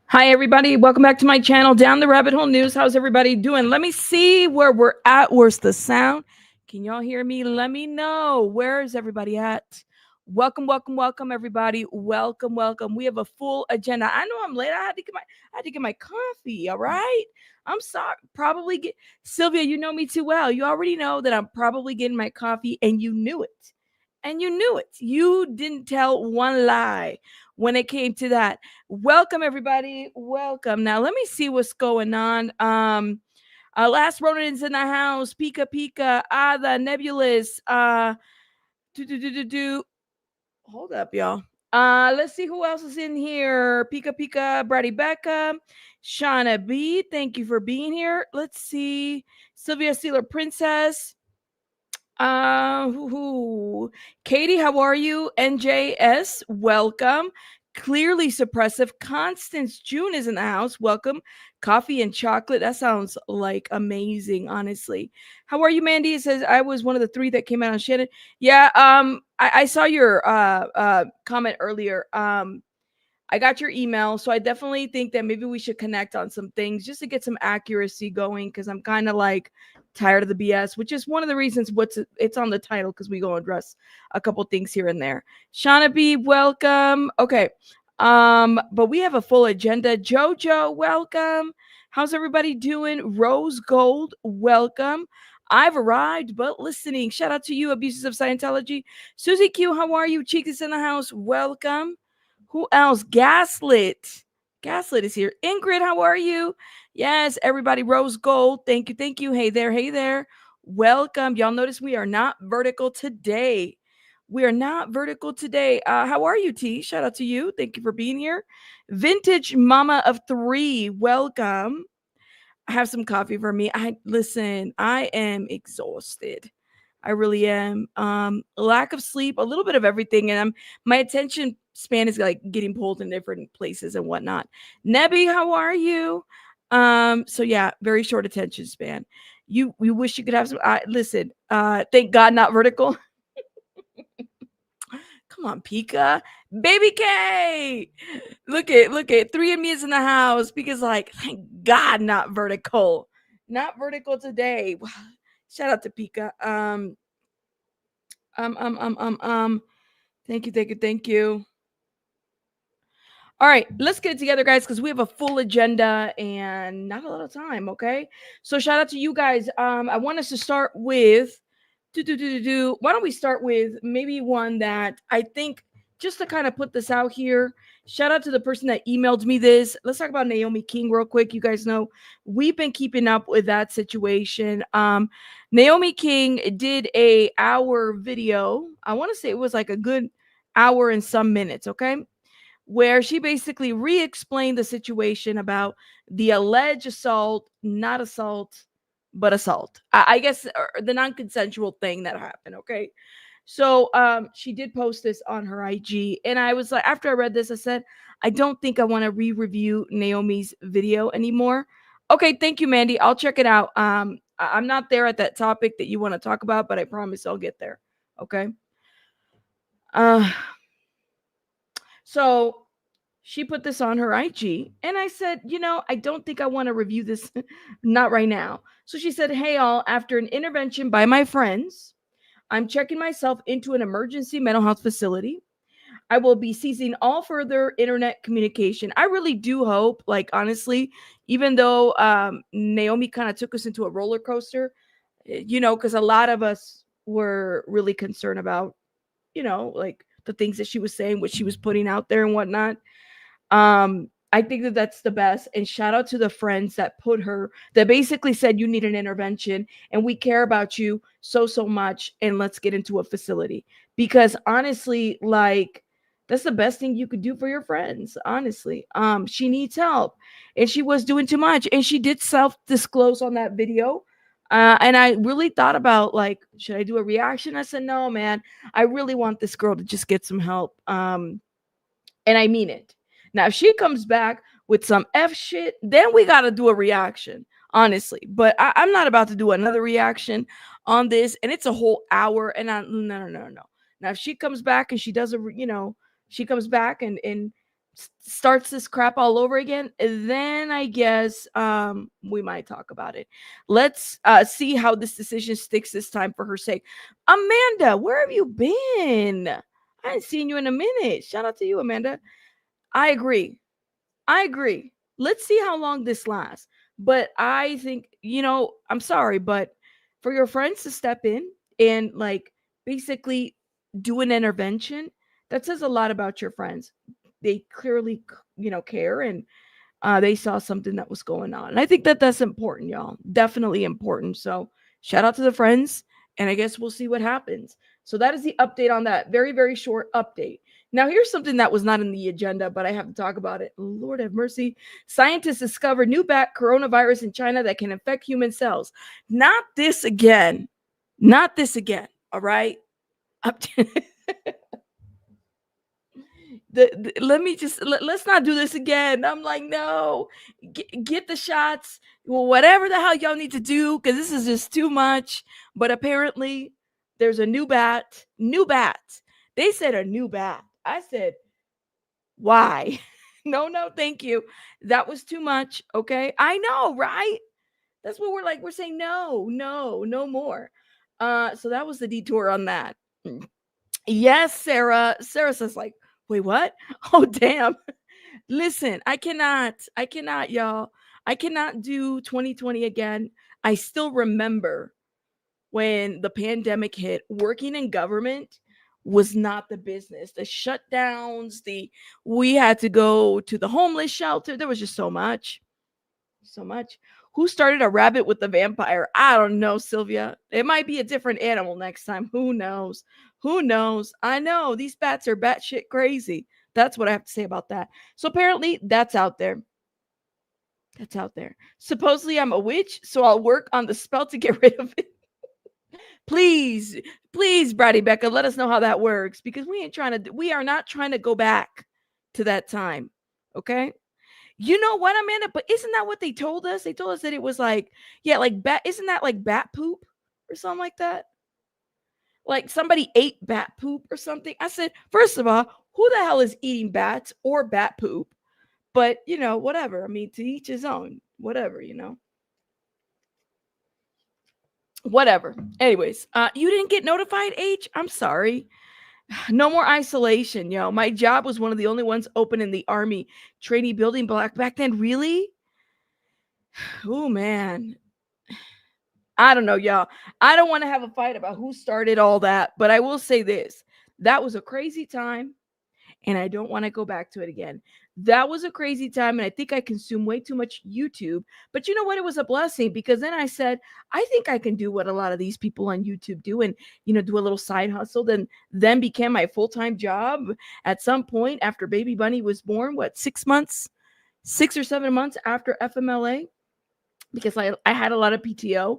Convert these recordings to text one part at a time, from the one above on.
Hi, everybody. Welcome back to my channel, Down the Rabbit Hole News. How's everybody doing? Let me see where we're at. Where's the sound? Can y'all hear me? Let me know. Where is everybody at? Welcome, everybody. Welcome. We have a full agenda. I know I'm late. I had to get my coffee. All right. I'm sorry. Probably get Sylvia. You know me too well. You already know that I'm probably getting my coffee, and you knew it. And you knew it. You didn't tell one lie when it came to that. Welcome, everybody. Welcome. Now, let me see what's going on. Last Ronin's in the house. Pika, the Nebulous. Do, do, do, do, do. Hold up, y'all. Let's see who else is in here. Pika, Brady Becca, Shauna B. Thank you for being here. Let's see. Sylvia Sealer Princess. Katie, how are you? NJS, welcome. Clearly suppressive. Constance June is in the house. Welcome. Coffee and chocolate. That sounds like amazing, honestly. How are you, Mandy? It says I was one of the three that came out on Shannon. Yeah, I saw your comment earlier. I got your email, so I definitely think that maybe we should connect on some things just to get some accuracy going because I'm kind of like tired of the BS, which is one of the reasons it's on the title because we go address a couple things here and there. Shauna B, welcome. Okay. But we have a full agenda. Jojo, welcome. How's everybody doing? Rose Gold, welcome. I've arrived, but listening. Shout out to you, Abuses of Scientology. Susie Q, how are you? Cheek is in the house. Welcome. Who else? Gaslit. Gaslit is here. Ingrid, how are you? Yes, everybody. Rose Gold. Thank you. Thank you. Hey there. Hey there. Welcome. Y'all notice we are not vertical today. We are not vertical today. How are you, T? Shout out to you. Thank you for being here. Vintage Mama of Three. Welcome. Have some coffee for me. I am exhausted. I really am. Lack of sleep, a little bit of everything, and my attention span is like getting pulled in different places and whatnot. Nebby, how are you? So yeah, very short attention span. You wish you could have some. Listen, thank God not vertical. Come on, Pika. Baby K. Look at three of me is in the house because like thank God not vertical. Not vertical today. Shout out to Pika. Um um um um um thank you. All right, let's get it together, guys, because we have a full agenda and not a lot of time. Okay, so shout out to you guys. I want us to start with why don't we start with maybe one that I think just to kind of put this out here. Shout out to the person that emailed me this. Let's talk about Naomi King real quick. You guys know we've been keeping up with that situation. Naomi King did a hour video. I want to say it was like a good hour and some minutes, okay? Where she basically re-explained the situation about the alleged assault, not assault, but assault. I guess the non-consensual thing that happened. Okay, so she did post this on her IG, and I was like, after I read this, I said, I don't think I want to re-review Naomi's video anymore. Okay, thank you, Mandy. I'll check it out. I'm not there at that topic that you want to talk about, but I promise I'll get there. Okay. Uh, so she put this on her IG, and I said, I don't think I want to review this, not right now. So she said, hey, all, after an intervention by my friends, I'm checking myself into an emergency mental health facility. I will be ceasing all further internet communication. I really do hope, like, honestly, even though Naomi kind of took us into a roller coaster, because a lot of us were really concerned about, like the things that she was saying, what she was putting out there and whatnot. I think that that's the best. And shout out to the friends that basically said, you need an intervention and we care about you so much. And let's get into a facility. Because honestly, like, that's the best thing you could do for your friends. Honestly, she needs help and she was doing too much. And she did self-disclose on that video. And I really thought about, like, should I do a reaction? I said, no, man, I really want this girl to just get some help. And I mean it. Now, if she comes back with some F shit, then we got to do a reaction, honestly. But I'm not about to do another reaction on this. And it's a whole hour. And no. Now, if she comes back and she does she comes back and starts this crap all over again, then I guess we might talk about it. Let's see how this decision sticks this time for her sake. Amanda, where have you been? I haven't seen you in a minute. Shout out to you, Amanda. I agree. I agree. Let's see how long this lasts. But I think, I'm sorry, but for your friends to step in and like basically do an intervention, that says a lot about your friends. They clearly, care, and they saw something that was going on. And I think that that's important, y'all. Definitely important. So shout out to the friends, and I guess we'll see what happens. So that is the update on that. Very, very short update. Now, here's something that was not in the agenda, but I have to talk about it. Lord have mercy. Scientists discovered new bat coronavirus in China that can infect human cells. Not this again. Not this again. All right. Up to let me just let's not do this again. I'm like, no, get the shots, whatever the hell y'all need to do, because this is just too much. But apparently, there's a new bat. New bat. They said a new bat. I said, why? No, no, thank you. That was too much. Okay, I know, right? That's what we're like. We're saying no, no, no more. So that was the detour on that. Yes, Sarah. Sarah says, like, wait, what? Oh, damn. Listen, I cannot, y'all. I cannot do 2020 again. I still remember when the pandemic hit, working in government was not the business. The shutdowns, we had to go to the homeless shelter. There was just so much. So much. Who started a rabbit with the vampire? I don't know, Sylvia. It might be a different animal next time. Who knows? Who knows? I know these bats are batshit crazy. That's what I have to say about that. So apparently that's out there. That's out there. Supposedly I'm a witch, so I'll work on the spell to get rid of it. Please, please, Brady Becca, let us know how that works, because we are not trying to go back to that time. Okay? You know what, Amanda? But isn't that what they told us? They told us that it was like, yeah, like bat. Isn't that like bat poop or something like that? Like somebody ate bat poop or something. I said, first of all, who the hell is eating bats or bat poop? But whatever. I mean, to each his own. Whatever. Whatever. Anyways, you didn't get notified, H? I'm sorry. No more isolation, yo. My job was one of the only ones open in the Army trainee building block back then. Really? Oh, man. I don't know, y'all. I don't want to have a fight about who started all that, but I will say this. That was a crazy time, and I don't want to go back to it again. That was a crazy time, and I think I consumed way too much YouTube. But you know what? It was a blessing, because then I said, I think I can do what a lot of these people on YouTube do, and do a little side hustle. Then became my full-time job at some point after baby bunny was born. What, 6 months, 6 or 7 months after FMLA, because I had a lot of PTO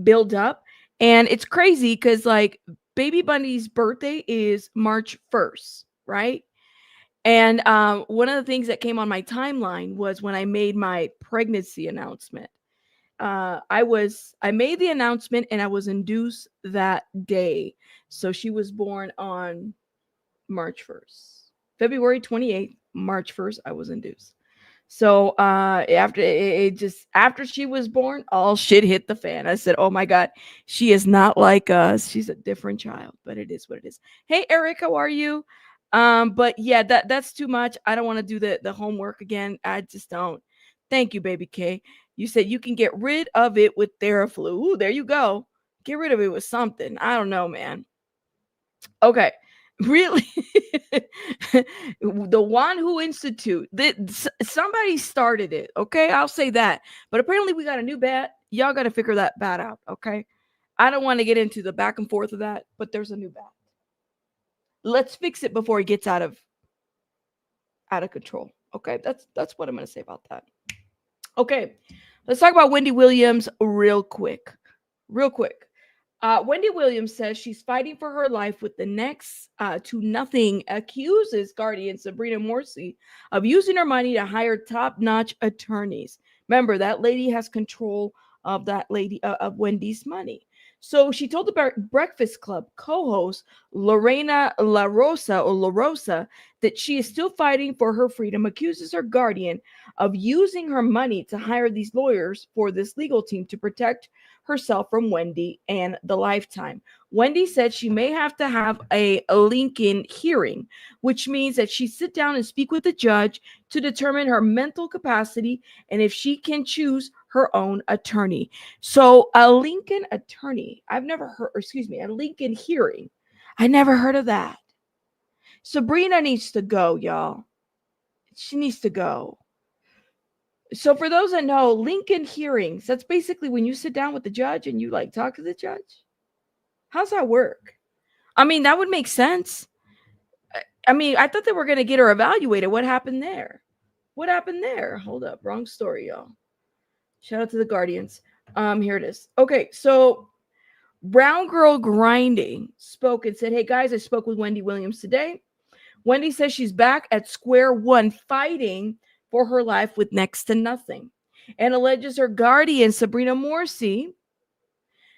build up. And it's crazy because like baby bunny's birthday is March 1st, right? And one of the things that came on my timeline was when I made my pregnancy announcement. I made the announcement and I was induced that day. So she was born on March 1st. February 28th, March 1st, I was induced. So after she was born, all shit hit the fan. I said, "Oh my God, she is not like us. She's a different child." But it is what it is. Hey Eric, how are you? But yeah, that's too much. I don't want to do the homework again. I just don't. Thank you, baby K. You said you can get rid of it with Theraflu. Ooh, there you go. Get rid of it with something. I don't know, man. Okay. Really? The one who institute that somebody started it. Okay, I'll say that. But apparently we got a new bat. Y'all got to figure that bat out. Okay, I don't want to get into the back and forth of that, but there's a new bat. Let's fix it before it gets out of control. Okay, that's what I'm going to say about that. Okay, let's talk about Wendy Williams real quick. Wendy Williams says she's fighting for her life with the next to nothing, accuses guardian Sabrina Morsi of using her money to hire top-notch attorneys. Remember, that lady has control of that lady of Wendy's money. So she told the Breakfast Club co-host Lorena La Rosa that she is still fighting for her freedom, accuses her guardian of using her money to hire these lawyers for this legal team to protect herself from Wendy and the Lifetime. Wendy said she may have to have a Lincoln hearing, which means that she sit down and speak with the judge to determine her mental capacity and if she can choose her own attorney. So a Lincoln attorney, I've never heard, or excuse me, a Lincoln hearing. I never heard of that. Sabrina needs to go, y'all. She needs to go. So for those that know, Lincoln hearings, that's basically when you sit down with the judge and you like talk to the judge. How's that work? I mean, that would make sense. I mean, I thought they were going to get her evaluated. What happened there? What happened there? Hold up. Wrong story, y'all. Shout out to the Guardians. Here it is. Okay, so Brown Girl Grinding spoke and said, "Hey guys, I spoke with Wendy Williams today. Wendy says she's back at square one fighting for her life with next to nothing and alleges her guardian, Sabrina Morsi,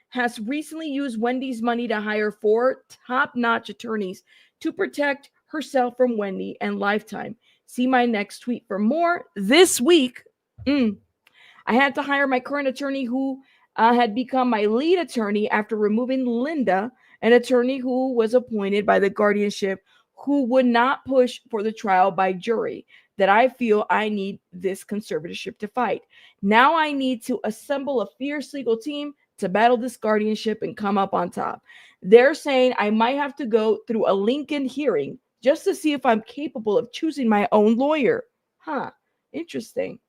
has recently used Wendy's money to hire 4 top-notch attorneys to protect herself from Wendy and Lifetime. See my next tweet for more. This week, I had to hire my current attorney who had become my lead attorney after removing Linda, an attorney who was appointed by the guardianship who would not push for the trial by jury that I feel I need this conservatorship to fight. Now I need to assemble a fierce legal team to battle this guardianship and come up on top. They're saying I might have to go through a Lincoln hearing just to see if I'm capable of choosing my own lawyer. Huh, interesting.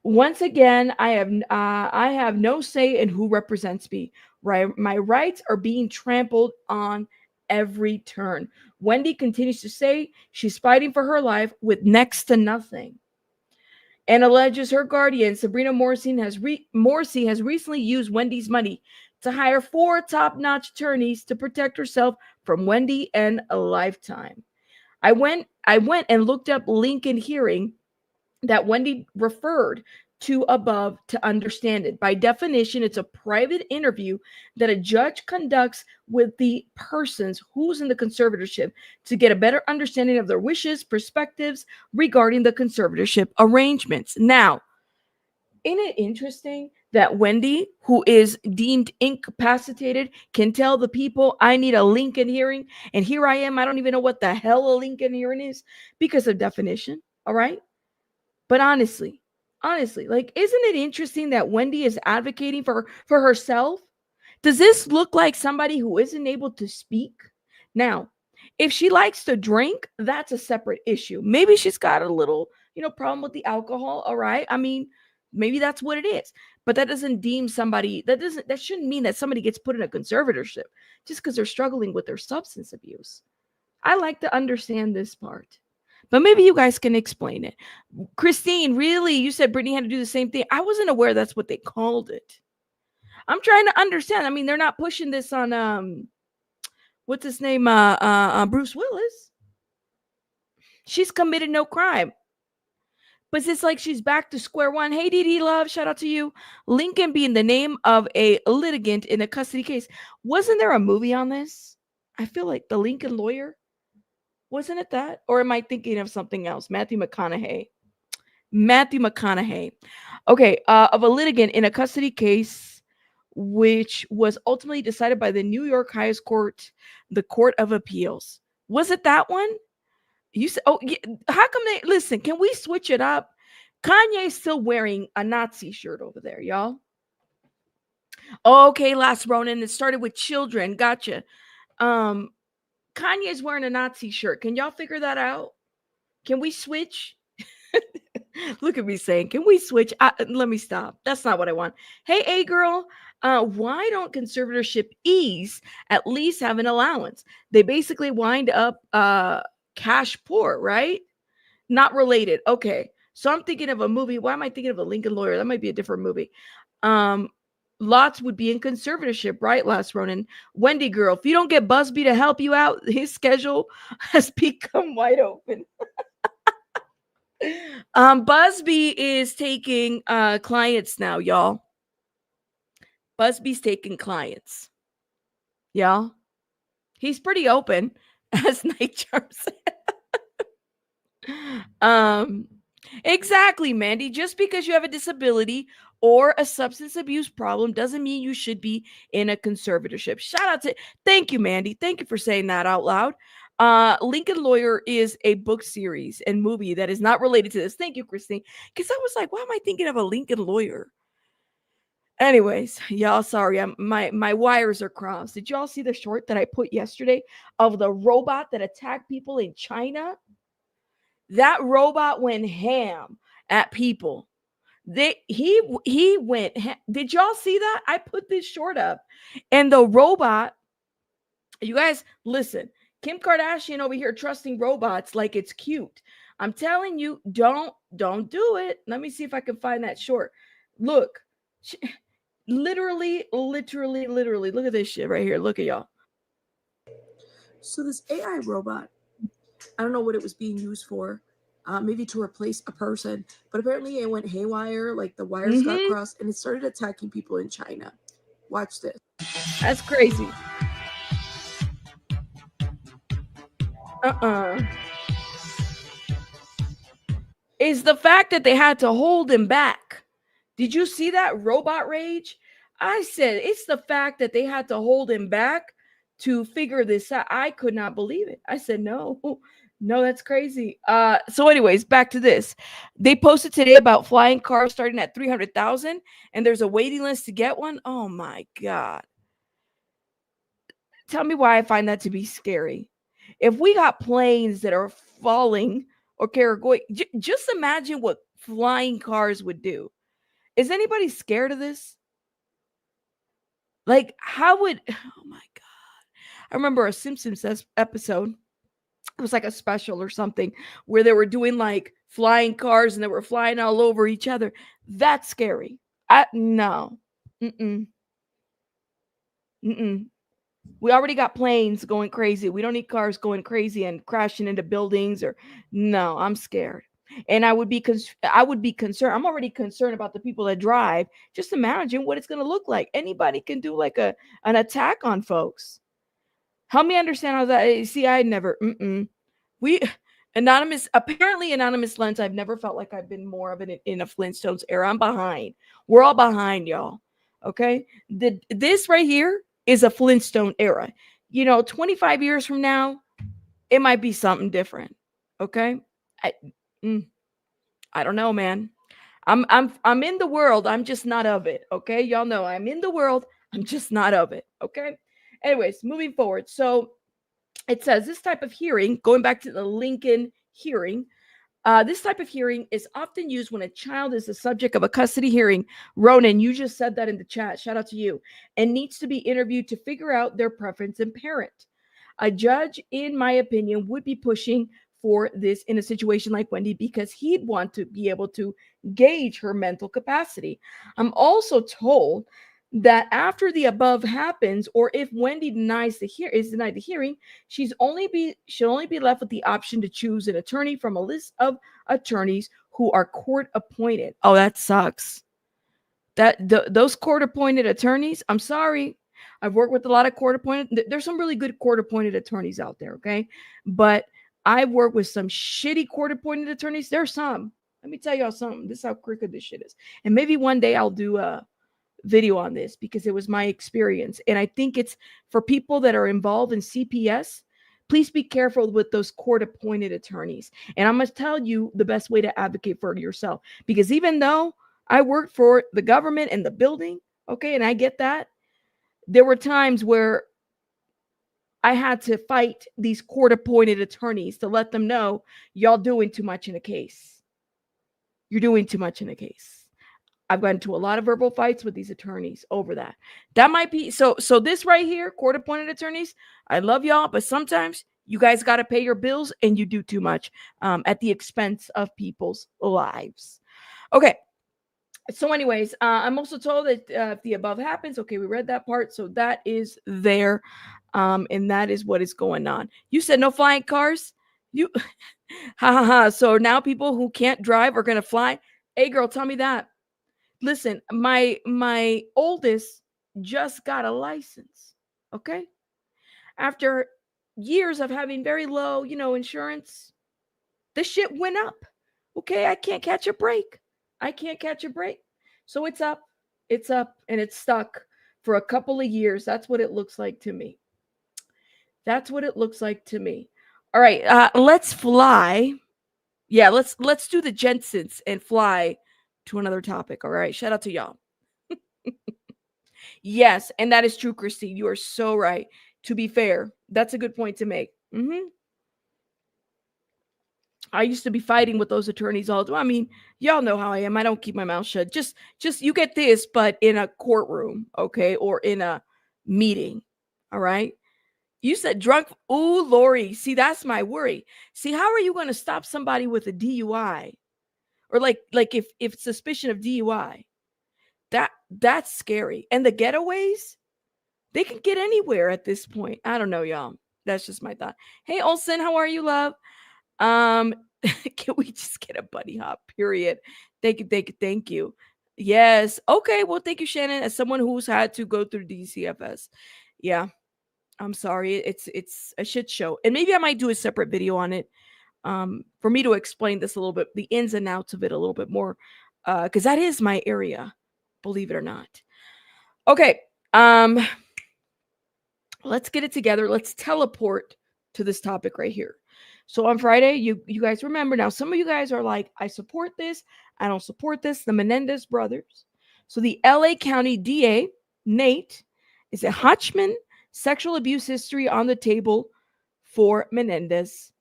Once again, I have no say in who represents me. Right, my rights are being trampled on every turn. Wendy continues to say she's fighting for her life with next to nothing, and alleges her guardian, Sabrina Morsi, has recently used Wendy's money to hire 4 top-notch attorneys to protect herself from Wendy and a Lifetime. I went and looked up Lincoln hearing that Wendy referred to above to understand it. By definition, it's a private interview that a judge conducts with the persons who's in the conservatorship to get a better understanding of their wishes, perspectives regarding the conservatorship arrangements. Now, isn't it interesting that Wendy, who is deemed incapacitated, can tell the people, I need a Lincoln hearing, and here I am, I don't even know what the hell a Lincoln hearing is because of definition, all right? But honestly, like, isn't it interesting that Wendy is advocating for herself? Does this look like somebody who isn't able to speak? Now, if she likes to drink, that's a separate issue. Maybe she's got a little, problem with the alcohol. All right. I mean, maybe that's what it is. But that doesn't deem somebody, that shouldn't mean that somebody gets put in a conservatorship just because they're struggling with their substance abuse. I like to understand this part. But maybe you guys can explain it. Christine, really? You said Brittany had to do the same thing. I wasn't aware that's what they called it. I'm trying to understand. I mean, they're not pushing this on what's his name? Bruce Willis. She's committed no crime. But it's like she's back to square one. Hey, DD Love, shout out to you. Lincoln being the name of a litigant in a custody case. Wasn't there a movie on this? I feel like The Lincoln Lawyer. Wasn't it that? Or am I thinking of something else? Matthew McConaughey. Okay, of a litigant in a custody case, which was ultimately decided by the New York highest court, the Court of Appeals. Was it that one? You said, oh, yeah, how come they, listen, can we switch it up? Kanye's still wearing a Nazi shirt over there, y'all. Okay, Last Ronin, it started with children. Gotcha. Kanye's wearing a Nazi shirt. Can y'all figure that out? Can we switch? Look at me saying, can we switch? Let me stop. That's not what I want. Hey, A girl, why don't conservatorship ease at least have an allowance? They basically wind up cash poor, right? Not related. Okay. So I'm thinking of a movie. Why am I thinking of a Lincoln Lawyer? That might be a different movie. Lots would be in conservatorship, right, Last Ronin? Wendy girl, if you don't get Buzbee to help you out, his schedule has become wide open. Buzbee is taking clients now, y'all. Buzbee's taking clients. Yeah. He's pretty open, as Night Charm said. Exactly, Mandy. Just because you have a disability or a substance abuse problem doesn't mean you should be in a conservatorship. Shout out to thank you, Mandy. Thank you for saying that out loud. Lincoln Lawyer is a book series and movie that is not related to this. Thank you, Christine. Because I was like, why am I thinking of a Lincoln Lawyer? Anyways, y'all, sorry, my wires are crossed. Did y'all see the short that I put yesterday of the robot that attacked people in China? That robot went ham at people. He went. Did y'all see that? I put this short up, and the robot. You guys, listen. Kim Kardashian over here trusting robots like it's cute. I'm telling you, don't do it. Let me see if I can find that short. Look, literally. Look at this shit right here. Look at y'all. So this AI robot, I don't know what it was being used for. Maybe to replace a person, but apparently it went haywire, like the wires got crossed, and it started attacking people in China. Watch this. That's crazy. Is the fact that they had to hold him back. Did you see that robot rage? I said it's the fact that they had to hold him back to figure this out. I could not believe it. I said, no, that's crazy. So anyways, back to this. They posted today about flying cars starting at 300,000 and there's a waiting list to get one. Oh my God. Tell me why I find that to be scary. If we got planes that are falling or going, just imagine what flying cars would do. Is anybody scared of this? Like, how would, oh my God. I remember a Simpsons episode. It was like a special or something where they were doing like flying cars and they were flying all over each other. That's scary. No. Mm-mm. We already got planes going crazy. We don't need cars going crazy and crashing into buildings or no, I'm scared. And I would be concerned. I'm already concerned about the people that drive. Just imagine what it's going to look like. Anybody can do like an attack on folks. Help me understand how that. See, I never. We apparently anonymous lens. I've never felt like I've been more of in a Flintstones era. I'm behind. We're all behind, y'all. Okay, this right here is a Flintstone era. 25 years from now, it might be something different. Okay, I don't know, man. I'm in the world. I'm just not of it. Okay, y'all know I'm in the world. I'm just not of it. Okay. Anyways, moving forward. So it says this type of hearing, going back to the Lincoln hearing, this type of hearing is often used when a child is the subject of a custody hearing. Ronan, you just said that in the chat. Shout out to you. And needs to be interviewed to figure out their preference and parent. A judge, in my opinion, would be pushing for this in a situation like Wendy because he'd want to be able to gauge her mental capacity. I'm also told that after the above happens, or if Wendy is denied the hearing, she'll only be left with the option to choose an attorney from a list of attorneys who are court appointed. Oh, that sucks. Those court appointed attorneys, I'm sorry. I've worked with a lot of court appointed. There's some really good court appointed attorneys out there, okay? But I've worked with some shitty court appointed attorneys. There's some. Let me tell y'all something. This is how crooked this shit is. And maybe one day I'll do a video on this because it was my experience. And I think it's for people that are involved in CPS, please be careful with those court appointed attorneys. And I'm going to tell you the best way to advocate for yourself, because even though I worked for the government and the building, okay, and I get that, there were times where I had to fight these court appointed attorneys to let them know y'all doing too much in a case. You're doing too much in a case. I've gotten into a lot of verbal fights with these attorneys over that. That might be so this right here, court appointed attorneys, I love y'all, but sometimes you guys got to pay your bills and you do too much at the expense of people's lives. Okay. So anyways, I'm also told that if the above happens, okay, we read that part. So that is there. And that is what is going on. You said no flying cars? You ha ha ha. So now people who can't drive are gonna fly. Hey girl, tell me that. Listen, my oldest just got a license. Okay. After years of having very low, insurance, the shit went up. Okay. I can't catch a break. I can't catch a break. So it's up. It's up and it's stuck for a couple of years. That's what it looks like to me. That's what it looks like to me. All right. Let's fly. Yeah, let's do the Jensens and fly to another topic. All right. Shout out to y'all. Yes, and that is true, Christine. You are so right. To be fair, that's a good point to make. I used to be fighting with those attorneys all the time. I mean, y'all know how I am. I don't keep my mouth shut. Just you get this, but in a courtroom, okay, or in a meeting. All right. You said drunk. Ooh, Lori. See, that's my worry. See, how are you going to stop somebody with a DUI, or like if suspicion of DUI? That's scary. And the getaways, they can get anywhere at this point. I don't know, y'all. That's just my thought. Hey, Olson, how are you, love? Can we just get a buddy hop? Period. Thank you. Yes. Okay. Well, thank you, Shannon. As someone who's had to go through DCFS, yeah, I'm sorry. It's a shit show, and maybe I might do a separate video on it. For me to explain this a little bit, the ins and outs of it a little bit more, because that is my area, believe it or not. Okay. Let's get it together. Let's teleport to this topic right here. So on Friday, you guys remember now, some of you guys are like, I support this, I don't support this. The Menendez brothers. So the LA County DA, Nate, is a Hotchman sexual abuse history on the table for Menendez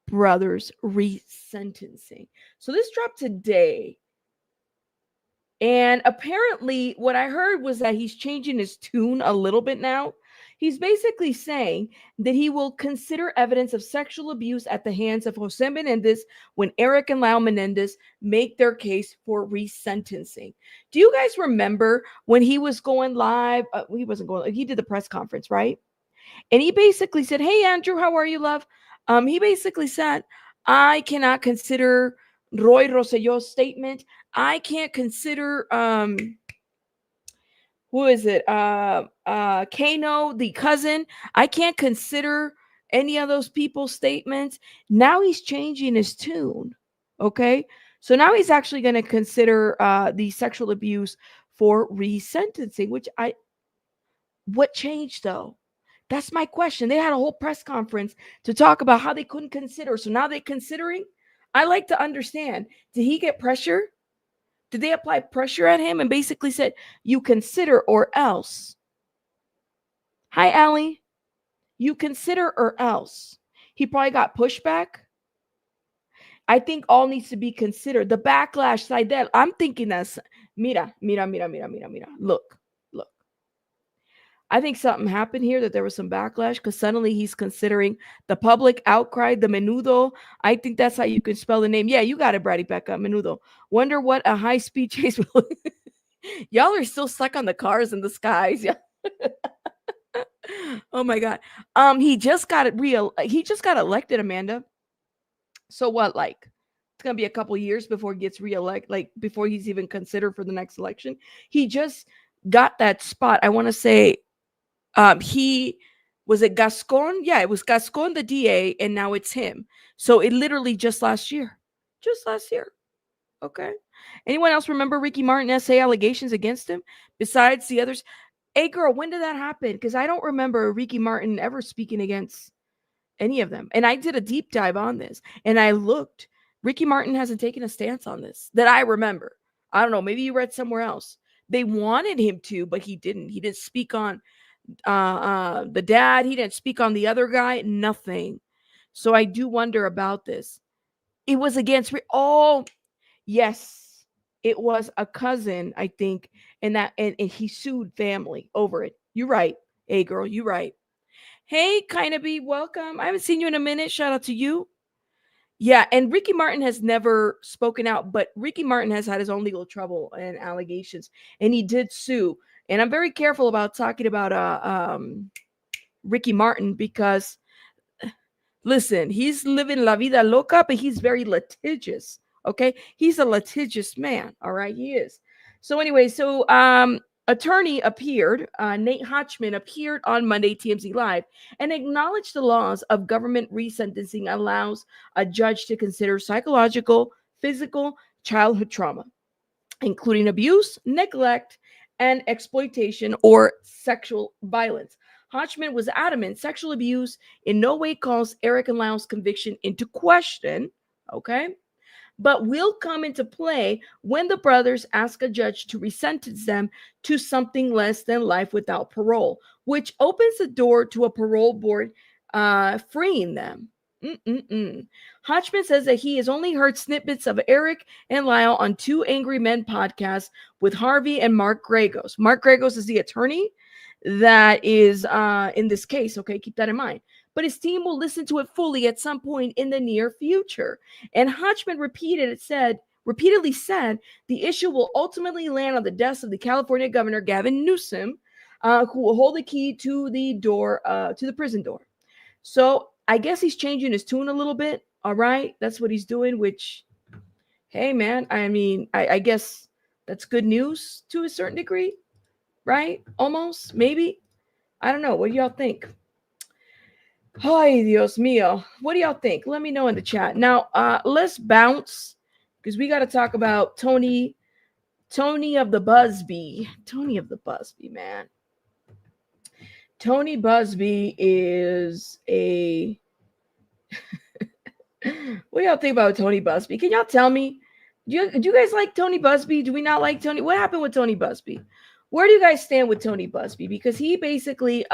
brothers resentencing. So this dropped today. And apparently what I heard was that he's changing his tune a little bit now. He's basically saying that he will consider evidence of sexual abuse at the hands of Jose Menendez when Eric and Lau Menendez make their case for resentencing. Do you guys remember when he was going live? He wasn't going, he did the press conference, right? And he basically said, hey, Andrew, how are you, love? He basically said, I cannot consider Roy Rosselló's statement. I can't consider who is it? Kano, the cousin. I can't consider any of those people's statements. Now he's changing his tune. Okay. So now he's actually going to consider the sexual abuse for resentencing, what changed though? That's my question. They had a whole press conference to talk about how they couldn't consider. So now they're considering. I like to understand. Did he get pressure? Did they apply pressure at him and basically said, you consider or else? Hi, Allie. You consider or else. He probably got pushback. I think all needs to be considered. The backlash side that I'm thinking that's, mira. Look. I think something happened here, that there was some backlash because suddenly he's considering the public outcry, the menudo. I think that's how you can spell the name. Yeah, you got it, Brady Becca, menudo. Wonder what a high-speed chase will. Y'all are still stuck on the cars in the skies. Yeah. Oh my God. He just got elected, Amanda. So what, like, it's gonna be a couple years before he gets reelected, like before he's even considered for the next election. He just got that spot. I want to say he was it Gascon? Yeah, it was Gascon, the DA, and now it's him. So it literally just last year. Okay. Anyone else remember Ricky Martin essay allegations against him besides the others? Hey, girl, when did that happen? Because I don't remember Ricky Martin ever speaking against any of them. And I did a deep dive on this, and I looked. Ricky Martin hasn't taken a stance on this that I remember. I don't know. Maybe you read somewhere else. They wanted him to, but he didn't. He didn't speak on the dad. He didn't speak on the other guy. Nothing. So I do wonder about this. It was against. Oh, yes, it was a cousin, I think, and he sued family over it. You're right. Hey, girl, you're right. Hey, kind of be welcome. I haven't seen you in a minute. Shout out to you. Yeah, and Ricky Martin has never spoken out, but Ricky Martin has had his own legal trouble and allegations, and he did sue. And I'm very careful about talking about Ricky Martin because, listen, he's living la vida loca, but he's very litigious. Okay, he's a litigious man. All right, he is. So anyway, attorney appeared, Nate Hotchman appeared on Monday TMZ Live and acknowledged the laws of government resentencing allows a judge to consider psychological, physical, childhood trauma, including abuse, neglect, and exploitation or sexual violence. Hotchman was adamant sexual abuse in no way calls Eric and Lyle's conviction into question, okay? But will come into play when the brothers ask a judge to resentence them to something less than life without parole, which opens the door to a parole board freeing them. Hotchman says that he has only heard snippets of Eric and Lyle on Two Angry Men podcasts with Harvey and Mark Gregos. Mark Gregos is the attorney that is in this case. Okay, keep that in mind. But his team will listen to it fully at some point in the near future. And Hotchman repeatedly said the issue will ultimately land on the desk of the California governor, Gavin Newsom, who will hold the key to the door, to the prison door. So I guess he's changing his tune a little bit. All right. That's what he's doing, which, hey, man, I mean, I guess that's good news to a certain degree, right? Almost, maybe. I don't know. What do y'all think? Ay, Dios mío. What do y'all think? Let me know in the chat. Now, let's bounce because we got to talk about Tony of the Buzbee. Tony of the Buzbee, man. Tony Buzbee is a... What do y'all think about Tony Buzbee? Can y'all tell me? Do you guys like Tony Buzbee? Do we not like Tony? What happened with Tony Buzbee? Where do you guys stand with Tony Buzbee? Because he basically...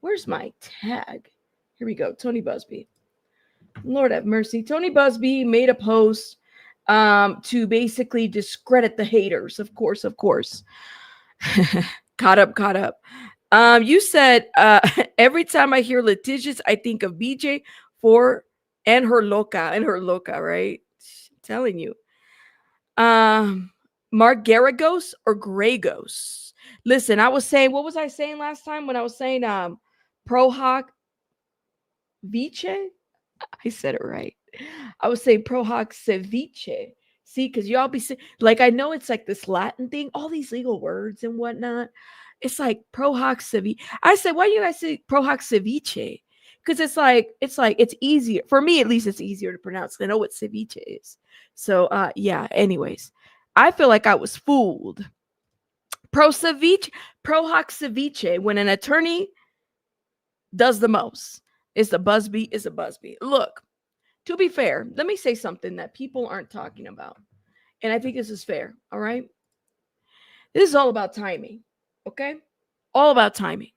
Where's my tag? Here we go. Tony Buzbee. Lord have mercy. Tony Buzbee made a post to basically discredit the haters. Of course. Caught up. You said every time I hear litigious, I think of BJ and her loca, right? I'm telling you. Mark Garagos or Gregos? Listen, I was saying, what was I saying last time when I was saying Prohoc Vice? I said it right. I was saying Prohoc Ceviche. See, because y'all be like, I know it's like this Latin thing, all these legal words and whatnot. It's like Prohoc Ceviche. I said, why do you guys say Prohoc Ceviche? Because it's easier for me, at least. It's easier to pronounce. I know what ceviche is. So yeah. Anyways, I feel like I was fooled. Prohoc Ceviche, when an attorney does the most, is a Buzbee. Look, to be fair, let me say something that people aren't talking about. And I think this is fair. All right. This is all about timing. Okay. All about timing.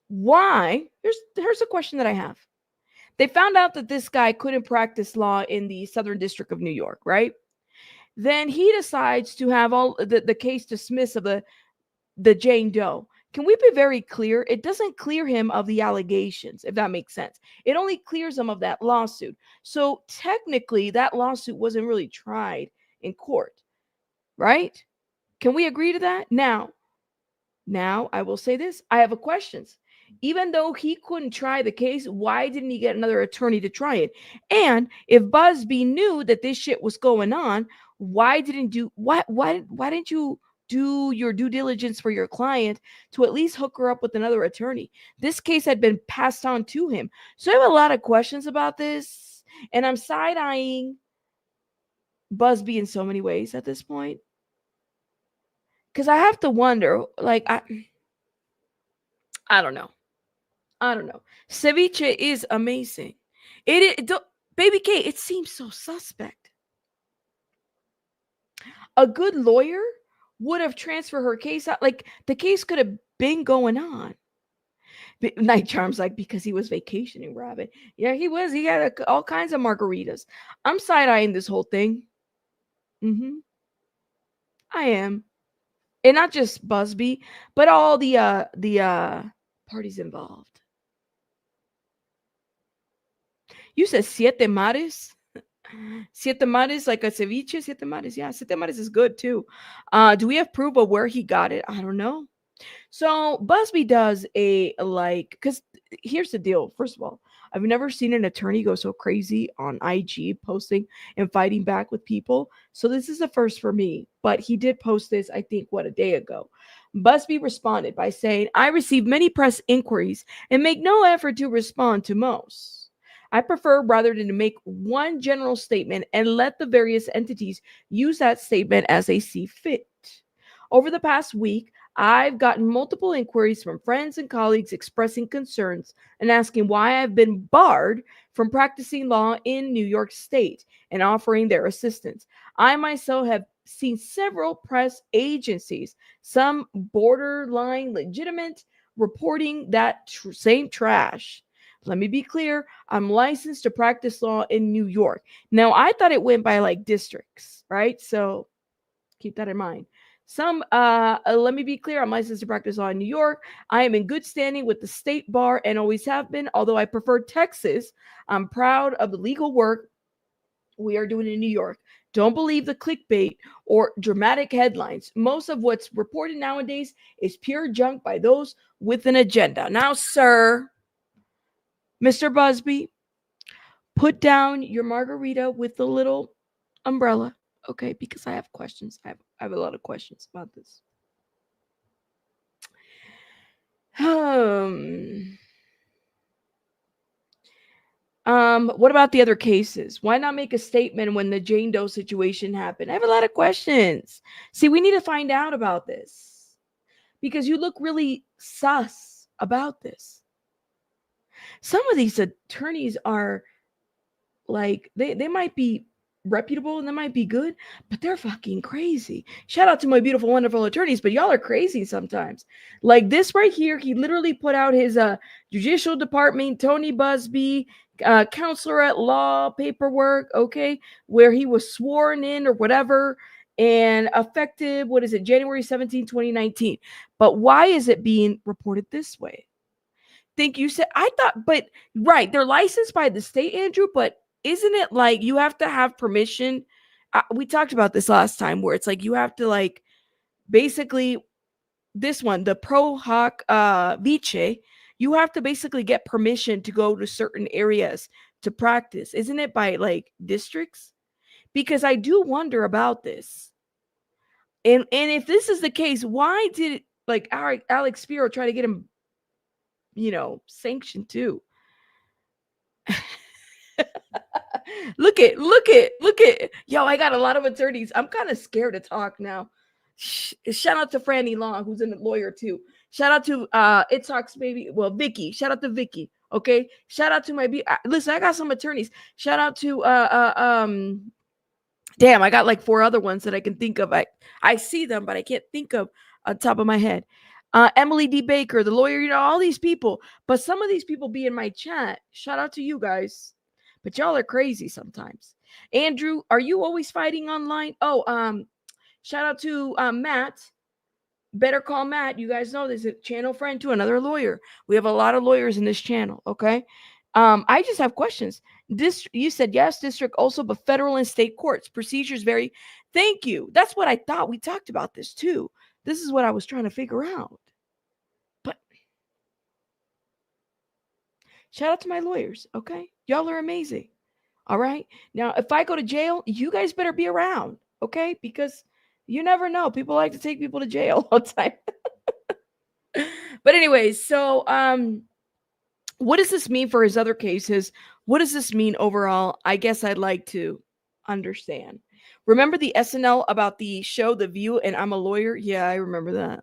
Why? Here's a question that I have. They found out that this guy couldn't practice law in the Southern District of New York, right? Then he decides to have all the case dismissed of the Jane Doe. Can we be very clear? It doesn't clear him of the allegations, if that makes sense. It only clears him of that lawsuit. So technically, that lawsuit wasn't really tried in court, right? Can we agree to that? Now, I will say this. I have a question. Even though he couldn't try the case, why didn't he get another attorney to try it? And if Buzbee knew that this shit was going on, why didn't you do your due diligence for your client to at least hook her up with another attorney? This case had been passed on to him. So I have a lot of questions about this, and I'm side-eyeing Buzbee in so many ways at this point. Because I have to wonder, like, I don't know. Ceviche is amazing. Baby K, it seems so suspect. A good lawyer would have transferred her case out. Like, the case could have been going on. Night Charm's like, because he was vacationing, Robin. Yeah, he was. He had all kinds of margaritas. I'm side-eyeing this whole thing. I am. And not just Buzbee, but all the parties involved. You said siete mares? Siete mares, like a ceviche? Siete mares, yeah. Siete mares is good too. Do we have proof of where he got it? I don't know. So Buzbee does because here's the deal. First of all, I've never seen an attorney go so crazy on IG posting and fighting back with people. So this is a first for me. But he did post this, I think, a day ago. Buzbee responded by saying, I receive many press inquiries and make no effort to respond to most. I prefer rather than to make one general statement and let the various entities use that statement as they see fit. Over the past week, I've gotten multiple inquiries from friends and colleagues expressing concerns and asking why I've been barred from practicing law in New York State and offering their assistance. I myself have seen several press agencies, some borderline legitimate, reporting that same trash. Let me be clear, I'm licensed to practice law in New York. Now, I thought it went by like districts, right? So keep that in mind. Let me be clear, I'm licensed to practice law in New York. I am in good standing with the state bar and always have been, although I prefer Texas. I'm proud of the legal work we are doing in New York. Don't believe the clickbait or dramatic headlines. Most of what's reported nowadays is pure junk by those with an agenda. Now, sir, Mr. Buzbee, put down your margarita with the little umbrella, okay? Because I have questions. I have a lot of questions about this. What about the other cases? Why not make a statement when the Jane Doe situation happened? I have a lot of questions. See, we need to find out about this because you look really sus about this. Some of these attorneys are like, they might be reputable and they might be good, but they're fucking crazy. Shout out to my beautiful, wonderful attorneys, but y'all are crazy sometimes. Like this right here, he literally put out his judicial department, Tony Buzbee, counselor at law paperwork, okay, where he was sworn in or whatever, and effective, what is it, January 17, 2019. But why is it being reported this way? Think you said, I thought, but right, they're licensed by the state, Andrew, but isn't it like you have to have permission? We talked about this last time where it's like you have to like basically this one, the pro hoc vice, you have to basically get permission to go to certain areas to practice. Isn't it by like districts? Because I do wonder about this. And if this is the case, why did like Alex Spiro try to get him, sanctioned too? look at yo, I got a lot of attorneys. I'm kind of scared to talk now. Shout out to Franny Long, who's a lawyer too. Shout out to It Talks Baby. Well, Vicky. Shout out to Vicky. Okay. Shout out to my listen, I got some attorneys. Shout out to damn, I got like 4 other ones that I can think of. I see them, but I can't think of on top of my head. Emily D. Baker, the lawyer, all these people. But some of these people be in my chat. Shout out to you guys. But y'all are crazy sometimes. Andrew, are you always fighting online? Oh, shout out to Matt. Better Call Matt. You guys know there's a channel friend to another lawyer. We have a lot of lawyers in this channel, okay? I just have questions. You said yes, district also, but federal and state courts. Procedures vary. Thank you. That's what I thought. We talked about this too. This is what I was trying to figure out. But shout out to my lawyers, okay? Y'all are amazing. All right? Now, if I go to jail, you guys better be around, okay? Because you never know. People like to take people to jail all the time. But anyways, so what does this mean for his other cases? What does this mean overall? I guess I'd like to understand. Remember the SNL about the show The View and I'm a Lawyer? Yeah, I remember that.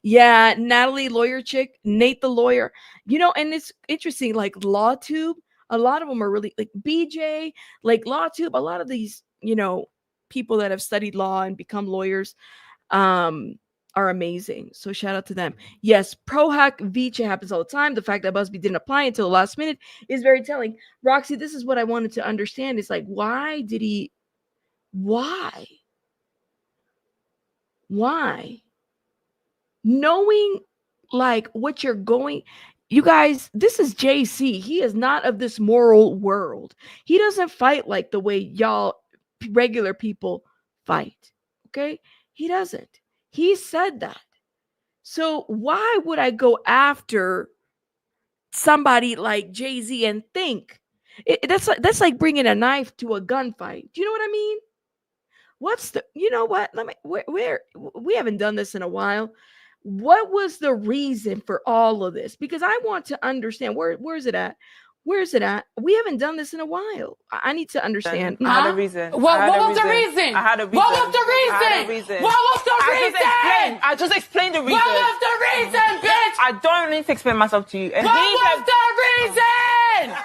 Yeah, Natalie lawyer chick, Nate the lawyer. And it's interesting, like LawTube, a lot of them are really like BJ, like LawTube, a lot of these, people that have studied law and become lawyers are amazing. So shout out to them. Yes, pro hack vice happens all the time. The fact that Buzbee didn't apply until the last minute is very telling. Roxy, this is what I wanted to understand. Is like, why? Knowing like what you're going, you guys, this is JC. He is not of this moral world. He doesn't fight like the way y'all regular people fight. Okay? He doesn't. He said that. So why would I go after somebody like Jay-Z and think. That's like bringing a knife to a gunfight. Do you know what I mean? You know what? Let me, where we haven't done this in a while. What was the reason for all of this? Because I want to understand where's it at? Where's it at? We haven't done this in a while. I need to understand. I had a reason. What was the reason? I had a reason. What was the reason? I had a reason. What was the reason? I just explained the reason. What was the reason, bitch? I don't need to explain myself to you. And what was the reason?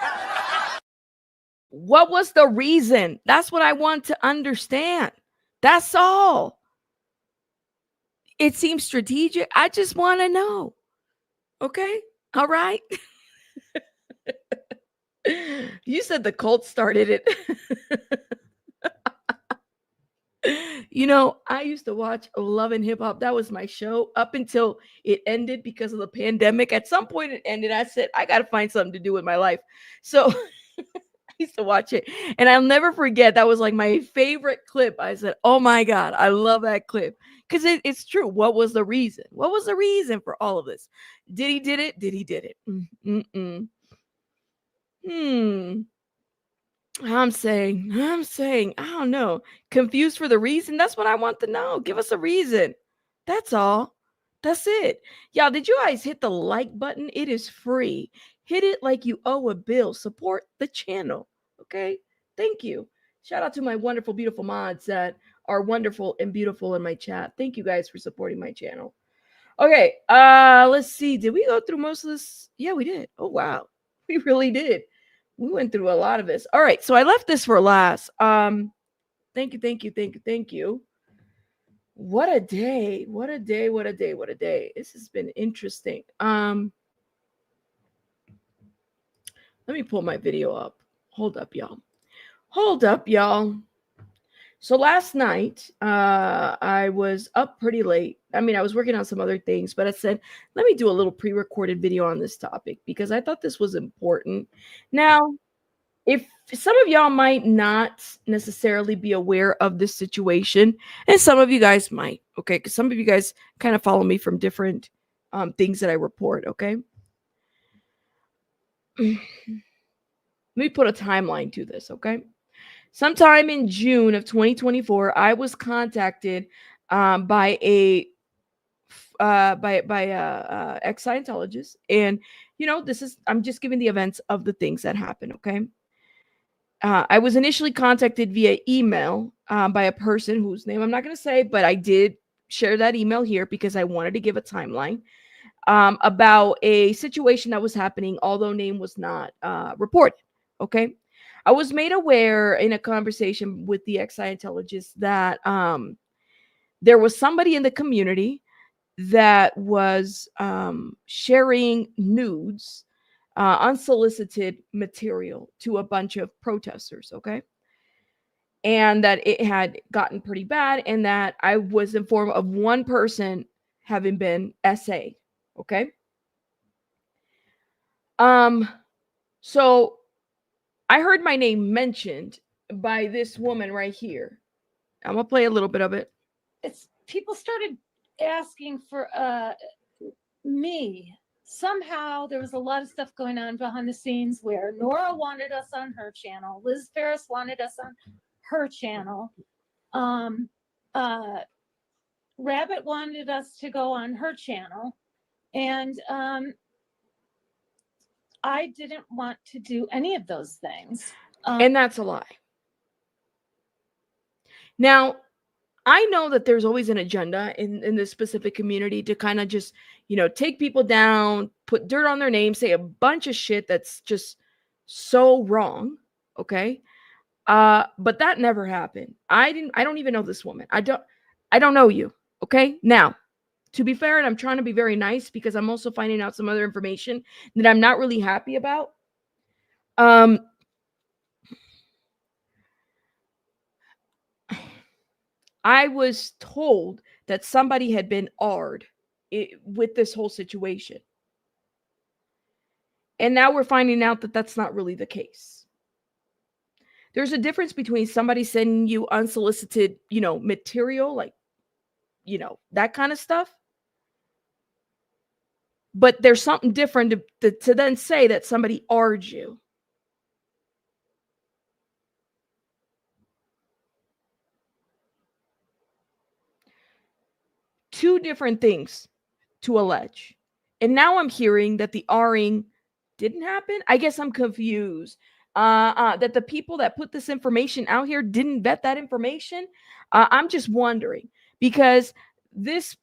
What was the reason? That's what I want to understand. That's all. It seems strategic. I just want to know. Okay? All right? You said the cult started it. You know, I used to watch Love and Hip Hop. That was my show up until it ended because of the pandemic. At some point it ended. I said, I got to find something to do with my life. So I used to watch it. And I'll never forget. That was like my favorite clip. I said, oh my God, I love that clip. Because it's true. What was the reason? What was the reason for all of this? Did he did it? Did he did it? I'm saying, I don't know. Confused for the reason? That's what I want to know. Give us a reason. That's all. That's it. Y'all, did you guys hit the like button? It is free. Hit it like you owe a bill. Support the channel. Okay? Thank you. Shout out to my wonderful, beautiful mods that are wonderful and beautiful in my chat. Thank you guys for supporting my channel. Okay, let's see. Did we go through most of this? Yeah, we did. Oh, wow. We really did. We went through a lot of this. All right, so I left this for last. Thank you. What a day. What a day. This has been interesting. Let me pull my video up. Hold up, y'all. So last night, I was up pretty late. I mean, I was working on some other things, but I said, let me do a little pre-recorded video on this topic because I thought this was important. Now, if some of y'all might not necessarily be aware of this situation, and some of you guys might, okay? Because some of you guys kind of follow me from different things that I report, okay? Let me put a timeline to this, okay? Sometime in June of 2024, I was contacted by a ex-Scientologist, and I'm just giving the events of the things that happened. Okay, I was initially contacted via email by a person whose name I'm not going to say, but I did share that email here because I wanted to give a timeline about a situation that was happening, although name was not reported. Okay. I was made aware in a conversation with the ex-Scientologist that there was somebody in the community that was sharing nudes, unsolicited material to a bunch of protesters, okay? And that it had gotten pretty bad, and that I was informed of one person having been SA'd, okay? So I heard my name mentioned by this woman right here. I'm gonna play a little bit of it. It's people started asking for me. Somehow there was a lot of stuff going on behind the scenes where Nora wanted us on her channel, Liz Ferris wanted us on her channel, Rabbit wanted us to go on her channel, and I didn't want to do any of those things. And that's a lie. Now, I know that there's always an agenda in this specific community to kind of just, take people down, put dirt on their name, say a bunch of shit that's just so wrong. Okay. But that never happened. I don't even know this woman. I don't know you. Okay. Now, to be fair, and I'm trying to be very nice because I'm also finding out some other information that I'm not really happy about. I was told that somebody had been AR'd with this whole situation. And now we're finding out that that's not really the case. There's a difference between somebody sending you unsolicited, material, like, that kind of stuff, But there's something different to then say that somebody R'd you. Two different things to allege. And now I'm hearing that the R'ing didn't happen. I guess I'm confused. That the people that put this information out here didn't vet that information. I'm just wondering because this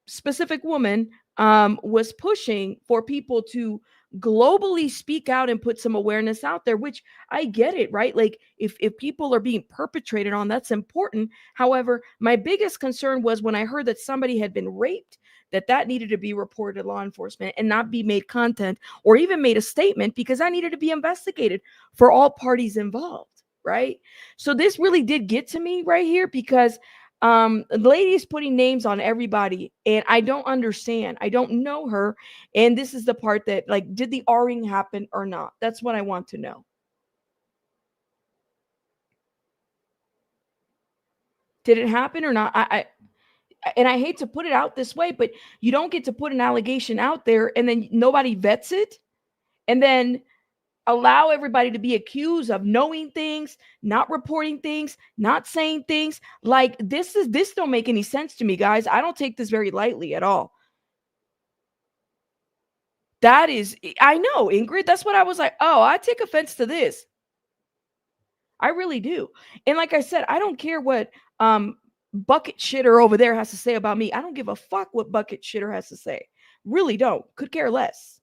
specific woman was pushing for people to globally speak out and put some awareness out there, which I get it, right? Like if people are being perpetrated on, that's important. However, my biggest concern was when I heard that somebody had been raped, that needed to be reported to law enforcement and not be made content or even made a statement, because that needed to be investigated for all parties involved, right? So this really did get to me right here because the lady's putting names on everybody and I don't understand. I don't know her. And this is the part that, like, did the R-ing happen or not? That's what I want to know. Did it happen or not? And I hate to put it out this way, but you don't get to put an allegation out there and then nobody vets it and then allow everybody to be accused of knowing things, not reporting things, not saying things. Like this don't make any sense to me, guys. I don't take this very lightly at all. That is, I know, Ingrid, that's what I was like, oh, I take offense to this. I really do. And like I said, I don't care what bucket shitter over there has to say about me. I don't give a fuck what bucket shitter has to say. Really don't. Could care less.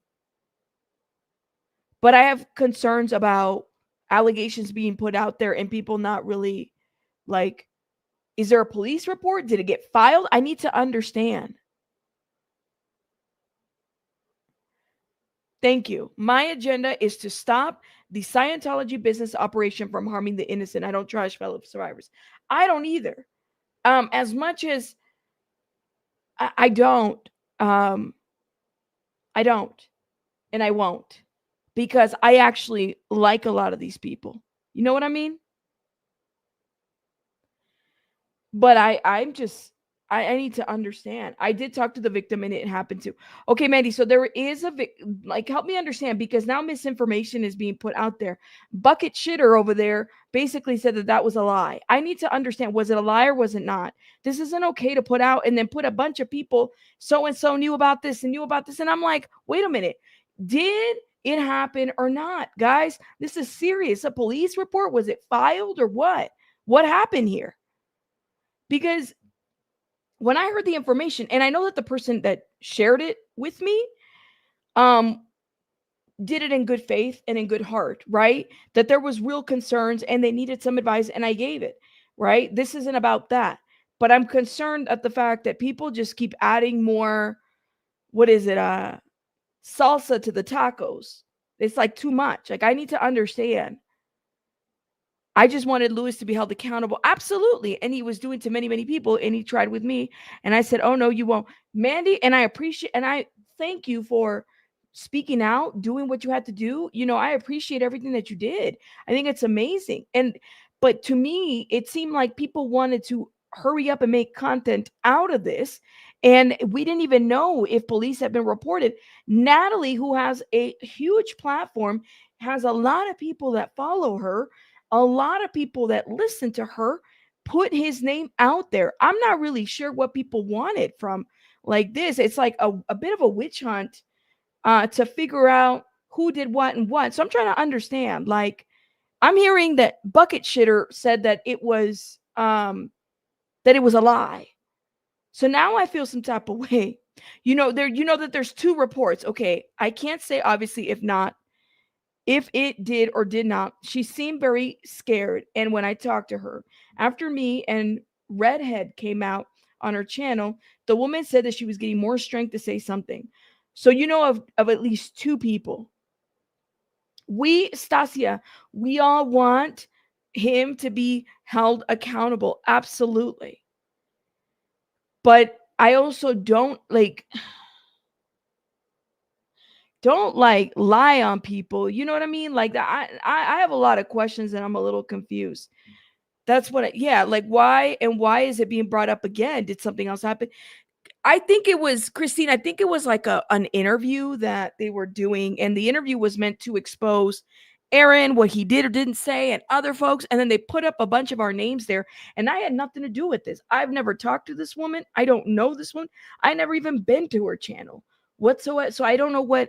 But I have concerns about allegations being put out there and people not really, like, is there a police report? Did it get filed? I need to understand. Thank you. My agenda is to stop the Scientology business operation from harming the innocent. I don't trash fellow survivors. I don't either. As much as I don't, and I won't, because I actually like a lot of these people. You know what I mean? But I need to understand. I did talk to the victim and it happened too. Okay, Mandy. So there is like, help me understand, because now misinformation is being put out there. Bucket shitter over there basically said that was a lie. I need to understand, was it a lie or was it not? This isn't okay to put out and then put a bunch of people, so-and-so knew about this and knew about this. And I'm like, wait a minute. Did it happen or not? Guys, this is serious. A police report, was it filed or what? What happened here? Because when I heard the information, and I know that the person that shared it with me did it in good faith and in good heart, right? That there was real concerns and they needed some advice and I gave it, right? This isn't about that. But I'm concerned at the fact that people just keep adding more, what is it, salsa to the tacos. It's like too much. Like, I need to understand. I just wanted Lewis to be held accountable. Absolutely. And he was doing to many, many people. And he tried with me. And I said, oh, no, you won't. Mandy, and I appreciate, and I thank you for speaking out, doing what you had to do. You know, I appreciate everything that you did. I think it's amazing. But to me, it seemed like people wanted to hurry up and make content out of this. And we didn't even know if police had been reported. Natalie, who has a huge platform, has a lot of people that follow her. A lot of people that listen to her put his name out there. I'm not really sure what people wanted from like this. It's like a bit of a witch hunt to figure out who did what and what. So I'm trying to understand. Like, I'm hearing that Bucket Shitter said that it was a lie. So now I feel some type of way. You know that there's two reports. Okay, I can't say obviously if it did or did not. She seemed very scared. And when I talked to her, after me and Redhead came out on her channel, the woman said that she was getting more strength to say something. So you know of at least two people. Stasia, we all want him to be held accountable. Absolutely. But I also don't lie on people. You know what I mean? Like I have a lot of questions and I'm a little confused. That's what, why is it being brought up again? Did something else happen? I think it was Christine. I think it was like an interview that they were doing, and the interview was meant to expose Aaron, what he did or didn't say, and other folks. And then they put up a bunch of our names there, and I had nothing to do with this. I've never talked to this woman. I don't know this woman. I never even been to her channel whatsoever. So I don't know what.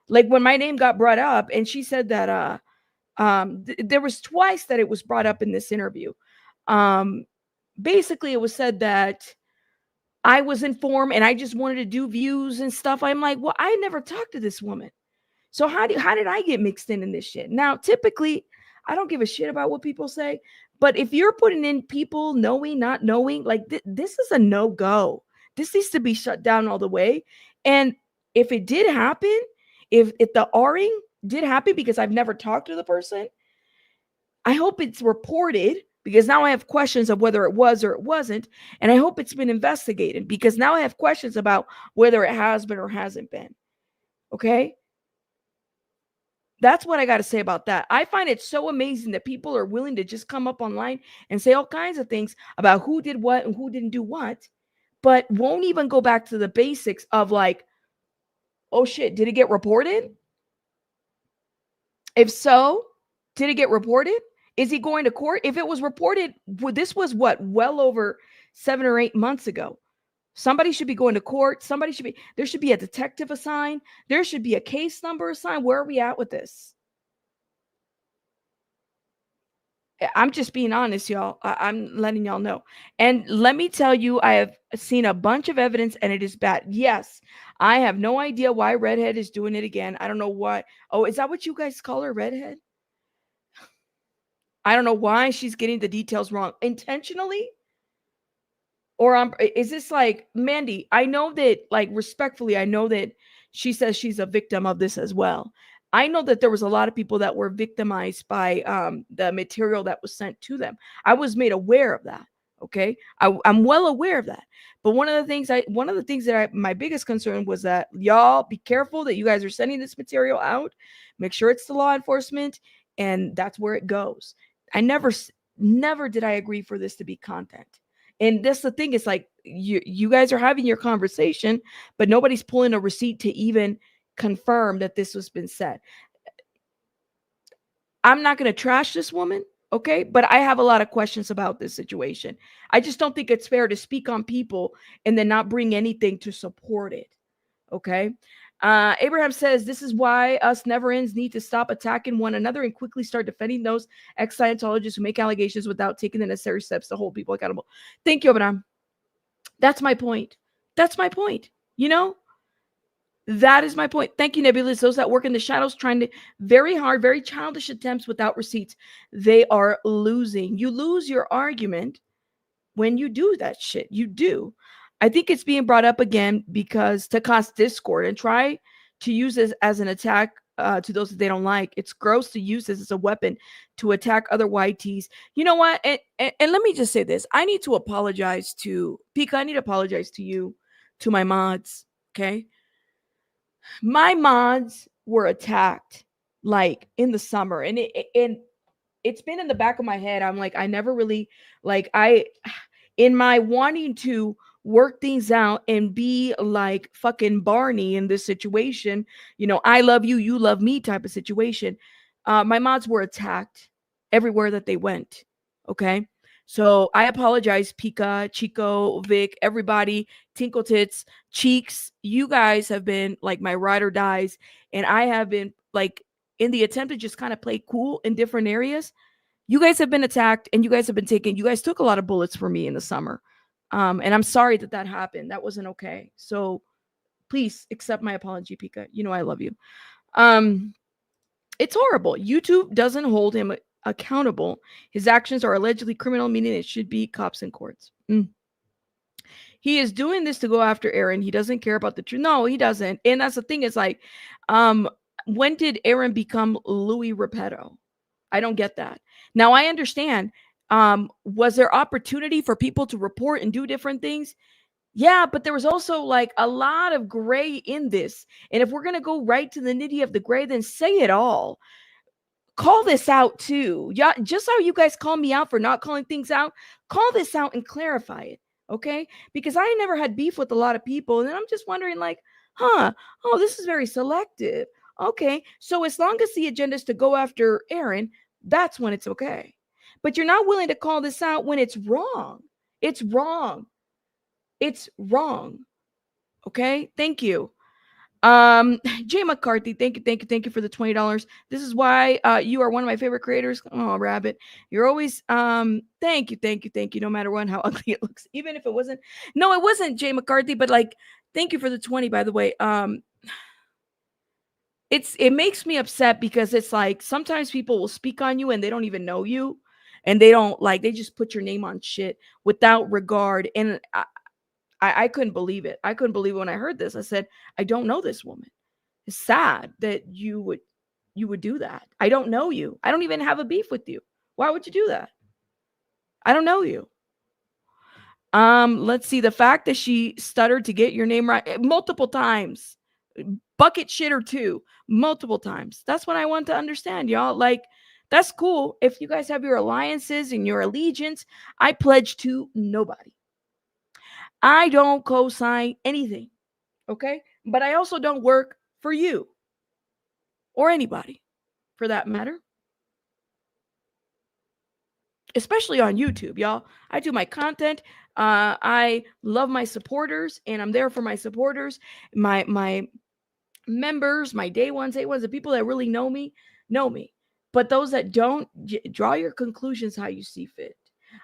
Like when my name got brought up, and she said that there was twice that it was brought up in this interview. Basically, it was said that I was informed and I just wanted to do views and stuff. I'm like, well, I never talked to this woman. So how did I get mixed in this shit? Now, typically, I don't give a shit about what people say. But if you're putting in people knowing, not knowing, like this is a no-go. This needs to be shut down all the way. And if it did happen, if the R-ing did happen, because I've never talked to the person, I hope it's reported, because now I have questions of whether it was or it wasn't. And I hope it's been investigated, because now I have questions about whether it has been or hasn't been. Okay? That's what I got to say about that. I find it so amazing that people are willing to just come up online and say all kinds of things about who did what and who didn't do what, but won't even go back to the basics of like, oh shit, did it get reported? If so, did it get reported? Is he going to court? If it was reported, this was what, well over 7 or 8 months ago. Somebody should be going to court. There should be a detective assigned. There should be a case number assigned. Where are we at with this? I'm just being honest, y'all. I'm letting y'all know. And let me tell you, I have seen a bunch of evidence and it is bad. Yes, I have no idea why Redhead is doing it again. I don't know why. Oh, is that what you guys call her, Redhead? I don't know why she's getting the details wrong intentionally. Or is this like Mandy? I know that, like, respectfully, I know that she says she's a victim of this as well. I know that there was a lot of people that were victimized by the material that was sent to them. I was made aware of that. Okay, I'm well aware of that. But one of the things that my biggest concern was that y'all be careful that you guys are sending this material out. Make sure it's to law enforcement, and that's where it goes. I never did I agree for this to be content. And that's the thing. It's like you guys are having your conversation, but nobody's pulling a receipt to even confirm that this has been said. I'm not going to trash this woman, okay? But I have a lot of questions about this situation. I just don't think it's fair to speak on people and then not bring anything to support it, okay? Abraham says, this is why us never-ends need to stop attacking one another and quickly start defending those ex-Scientologists who make allegations without taking the necessary steps to hold people accountable. Thank you, Abraham. That's my point. That's my point. You know, that is my point. Thank you, Nebulous. Those that work in the shadows trying to very hard, very childish attempts without receipts, they are losing. You lose your argument when you do that shit. You do. I think it's being brought up again because to cause discord and try to use this as an attack to those that they don't like. It's gross to use this as a weapon to attack other YTs. You know what? And let me just say this. I need to apologize to Pika. I need to apologize to you, to my mods. Okay. My mods were attacked like in the summer, and it's been in the back of my head. I'm like, I never really in my wanting to work things out and be like fucking Barney in this situation, you know, I love you, you love me type of situation. My mods were attacked everywhere that they went. Okay. So I apologize, Pika, Chico, Vic, everybody, Tinkle Tits, Cheeks. You guys have been like my ride or dies. And I have been like in the attempt to just kind of play cool in different areas. You guys have been attacked and you guys took a lot of bullets for me in the summer. And I'm sorry that happened. That wasn't okay. So please accept my apology, Pika. You know, I love you. It's horrible. YouTube doesn't hold him accountable. His actions are allegedly criminal, meaning it should be cops and courts. He is doing this to go after Aaron. He doesn't care about the truth. No, he doesn't. And that's the thing. It's like, when did Aaron become Louis Repetto? I don't get that. Now I understand. Was there opportunity for people to report and do different things? Yeah, but there was also like a lot of gray in this. And if we're going to go right to the nitty of the gray, then say it all. Call this out too. Yeah, just how you guys call me out for not calling things out, call this out and clarify it. Okay, because I never had beef with a lot of people, and then I'm just wondering, like, oh, this is very selective. Okay, so as long as the agenda is to go after Aaron, that's when it's okay. But you're not willing to call this out when it's wrong. It's wrong. It's wrong. Okay, thank you. Jay McCarthy, thank you for the $20. This is why you are one of my favorite creators. Oh, Rabbit, you're always thank you. No matter what, how ugly it looks, even if it wasn't. No, it wasn't Jay McCarthy, but like, thank you for the 20. By the way, it makes me upset because it's like sometimes people will speak on you and they don't even know you, and they don't like they just put your name on shit without regard. And I couldn't believe it. I couldn't believe it when I heard this. I said, I don't know this woman. It's sad that you would do that. I don't know you. I don't even have a beef with you. Why would you do that? I don't know you. Let's see. The fact that she stuttered to get your name right multiple times, bucket shit or two, multiple times. That's what I want to understand, y'all. Like, that's cool. If you guys have your alliances and your allegiance, I pledge to nobody. I don't co-sign anything, okay? But I also don't work for you or anybody for that matter. Especially on YouTube, y'all. I do my content. I love my supporters, and I'm there for my supporters, my members, my day ones, the people that really know me. But those that don't, draw your conclusions how you see fit.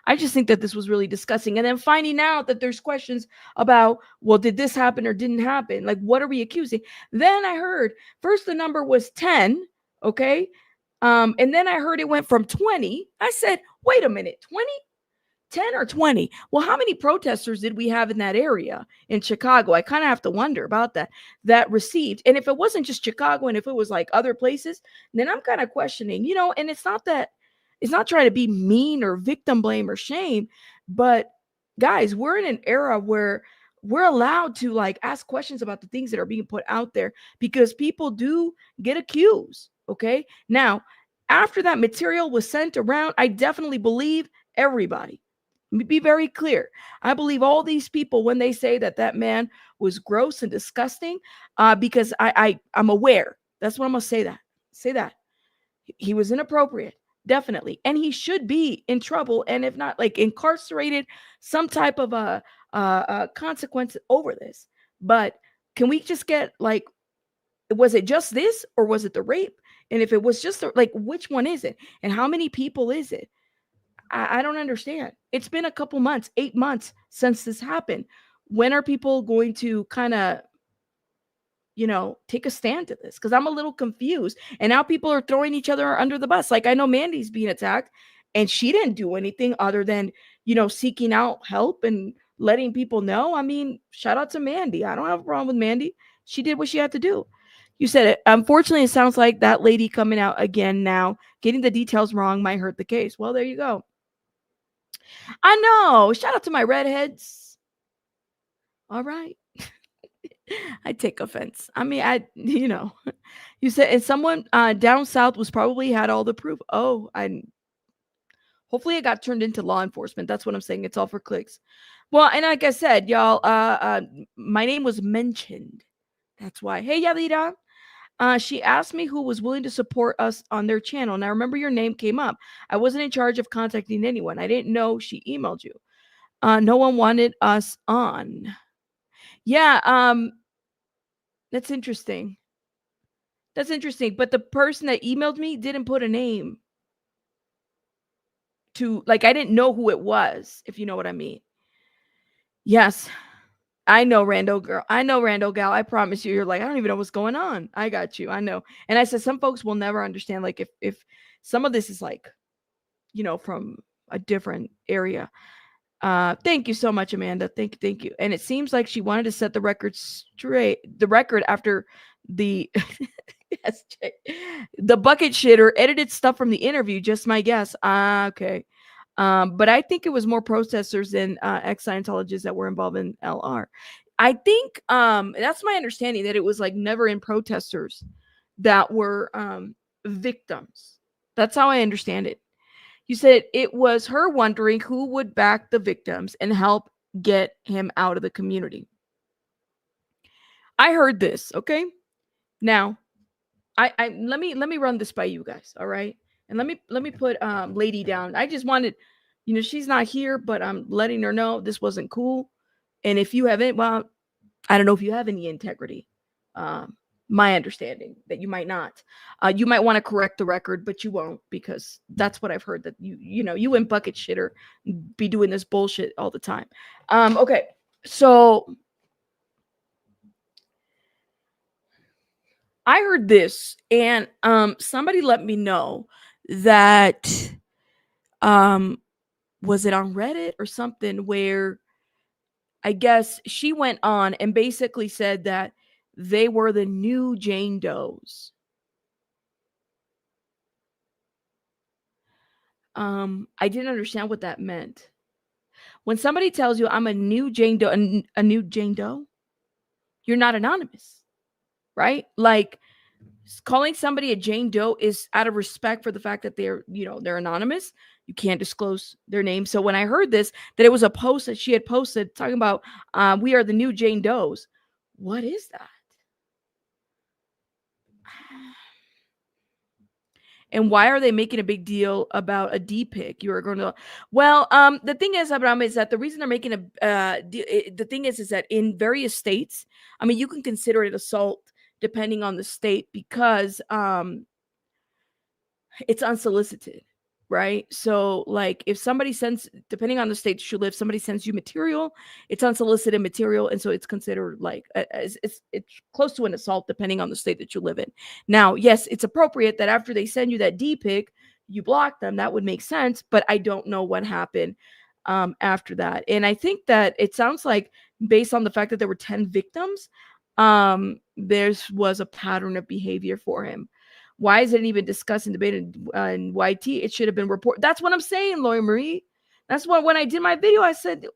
I just think that this was really disgusting. And then finding out that there's questions about, well, did this happen or didn't happen? Like, what are we accusing? Then I heard first the number was 10. Okay. And then I heard it went from 20. I said, wait a minute, 20? 10 or 20? Well, how many protesters did we have in that area in Chicago? I kind of have to wonder about that received. And if it wasn't just Chicago and if it was like other places, then I'm kind of questioning, and it's not trying to be mean or victim blame or shame, but guys, we're in an era where we're allowed to like ask questions about the things that are being put out there because people do get accused. Okay. Now, after that material was sent around, I definitely believe everybody. Be very clear. I believe all these people when they say that man was gross and disgusting, because I'm aware. That's what I'm gonna say. Say that he was inappropriate, definitely, and he should be in trouble, and if not, like incarcerated, some type of a consequence over this. But can we just get like, was it just this or was it the rape? And if it was just like, which one is it? And how many people is it? I don't understand. It's been a couple months, 8 months since this happened. When are people going to kind of, take a stand to this? Because I'm a little confused. And now people are throwing each other under the bus. Like, I know Mandy's being attacked and she didn't do anything other than, seeking out help and letting people know. I mean, shout out to Mandy. I don't have a problem with Mandy. She did what she had to do. You said it. Unfortunately, it sounds like that lady coming out again now, getting the details wrong might hurt the case. Well, there you go. I know. Shout out to my redheads. All right. I take offense. I mean, you said, and someone down south was probably had all the proof. Oh, hopefully it got turned into law enforcement. That's what I'm saying. It's all for clicks. Well, and like I said, y'all, my name was mentioned. That's why. Hey, Yalita. She asked me who was willing to support us on their channel. And I remember your name came up. I wasn't in charge of contacting anyone. I didn't know she emailed you. No one wanted us on. Yeah, that's interesting. That's interesting. But the person that emailed me didn't put a name to, like, I didn't know who it was, if you know what I mean. Yes. I know, Rando girl. I know, Rando gal. I promise you. You're like, I don't even know what's going on. I got you. I know. And I said, some folks will never understand. Like, if some of this is like, from a different area. Thank you so much, Amanda. Thank you. And it seems like she wanted to set the record straight. The record after the yes, the bucket shitter edited stuff from the interview. Just my guess. Okay. But I think it was more protesters than ex-Scientologists that were involved in LR. I think that's my understanding, that it was like never in protesters that were victims. That's how I understand it. You said it was her wondering who would back the victims and help get him out of the community. I heard this, okay? Now, I let me run this by you guys, all right? And let me put lady down. I just wanted, she's not here, but I'm letting her know this wasn't cool. And if you haven't, well, I don't know if you have any integrity. My understanding that you might not. You might want to correct the record, but you won't, because that's what I've heard, that you and bucket shitter be doing this bullshit all the time. Okay, so I heard this, and somebody let me know that was it on Reddit or something, where I guess she went on and basically said that they were the new Jane Does. I didn't understand what that meant. When somebody tells you I'm a new Jane Doe, a new Jane Doe, you're not anonymous, right? Like, calling somebody a Jane Doe is out of respect for the fact that they're anonymous. You can't disclose their name. So when I heard this, that it was a post that she had posted talking about we are the new Jane Does. What is that? And why are they making a big deal about a D pic? You are going to, well, the thing is, Abraham, is that the reason they're making the thing is that in various states, I mean, you can consider it assault depending on the state, because it's unsolicited, right? So, like, if somebody sends, depending on the state that you live, somebody sends you material, it's unsolicited material, and so it's considered like it's close to an assault depending on the state that you live in. Now, yes, it's appropriate that after they send you that D pic, you block them. That would make sense, but I don't know what happened after that. And I think that it sounds like, based on the fact that there were 10 victims, there was a pattern of behavior for him. Why is it even discussed and debated in YT? It should have been reported. That's what I'm saying, Lawyer Marie. That's why when I did my video, I said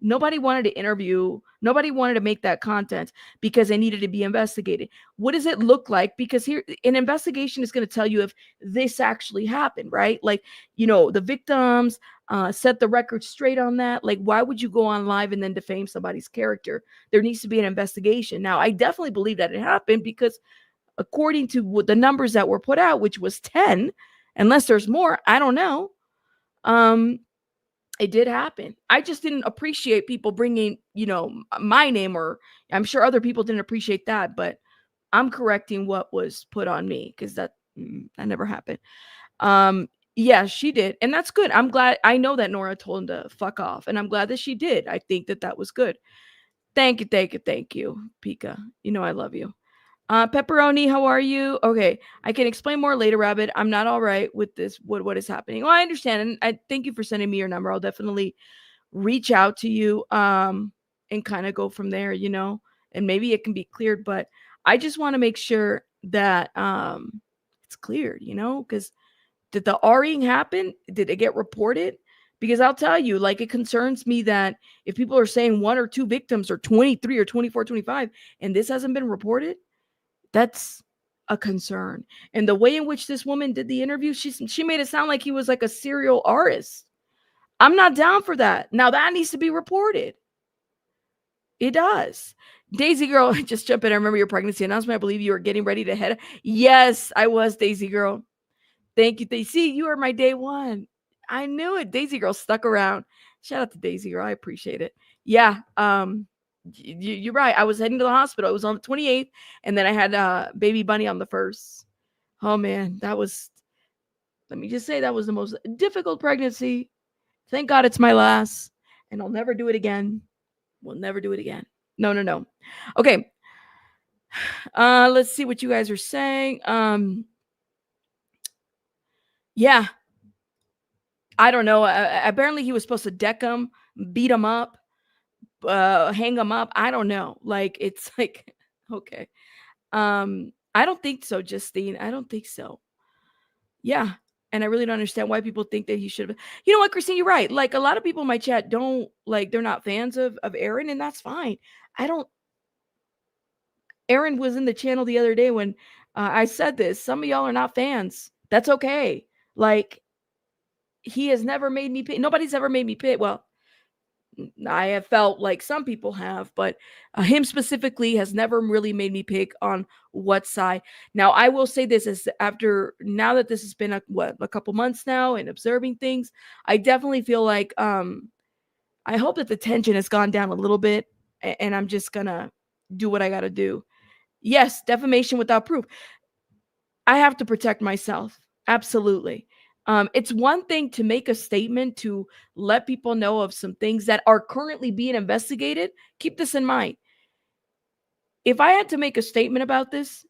nobody wanted to interview. Nobody wanted to make that content because they needed to be investigated. What does it look like? Because here, an investigation is going to tell you if this actually happened, right? Like, the victims, set the record straight on that. Like, why would you go on live and then defame somebody's character? There needs to be an investigation. Now, I definitely believe that it happened, because according to the numbers that were put out, which was 10, unless there's more, I don't know. It did happen. I just didn't appreciate people bringing, my name, or I'm sure other people didn't appreciate that, but I'm correcting what was put on me, because that never happened. Yeah, she did. And that's good. I'm glad. I know that Nora told him to fuck off, and I'm glad that she did. I think that was good. Thank you, Pika. I love you. Pepperoni, how are you? Okay, I can explain more later, Rabbit. I'm not all right with this. What is happening? Well, I understand, and I thank you for sending me your number. I'll definitely reach out to you, and kind of go from there, and maybe it can be cleared. But I just want to make sure that it's cleared, because did the R-ing happen? Did it get reported? Because I'll tell you, like, it concerns me that if people are saying 1 or 2 victims, or 23 or 24, 25, and this hasn't been reported, that's a concern. And the way in which this woman did the interview, she made it sound like he was like a serial artist. I'm not down for that. Now that needs to be reported. It does. Daisy Girl, just jump in. I remember your pregnancy announcement. I believe you were getting ready to head. Yes, I was, Daisy Girl. Thank you. See, you are my day one. I knew it. Daisy Girl stuck around. Shout out to Daisy Girl. I appreciate it. Yeah. You're right. I was heading to the hospital. It was on the 28th, and then I had baby Bunny on the 1st. Oh man, let me just say, that was the most difficult pregnancy. Thank God it's my last, and I'll never do it again. We'll never do it again. No. Okay. Let's see what you guys are saying. Yeah. I don't know. Apparently he was supposed to deck him, beat him up, hang him up. I don't know. Like, it's like, okay. I don't think so, Justine. I don't think so. Yeah. And I really don't understand why people think that he should have. You know what, Christine, you're right. Like, a lot of people in my chat don't, like, they're not fans of Aaron, and that's fine. Aaron was in the channel the other day when I said this. Some of y'all are not fans. That's okay. Like, he has never made me pay. Nobody's ever made me pay. Well, I have felt like some people have, but him specifically has never really made me pick on what side. Now, I will say this is now that this has been a couple months now and observing things, I definitely feel like I hope that the tension has gone down a little bit, and I'm just gonna do what I gotta do. Yes, defamation without proof. I have to protect myself. Absolutely. It's one thing to make a statement to let people know of some things that are currently being investigated. Keep this in mind. If I had to make a statement about this,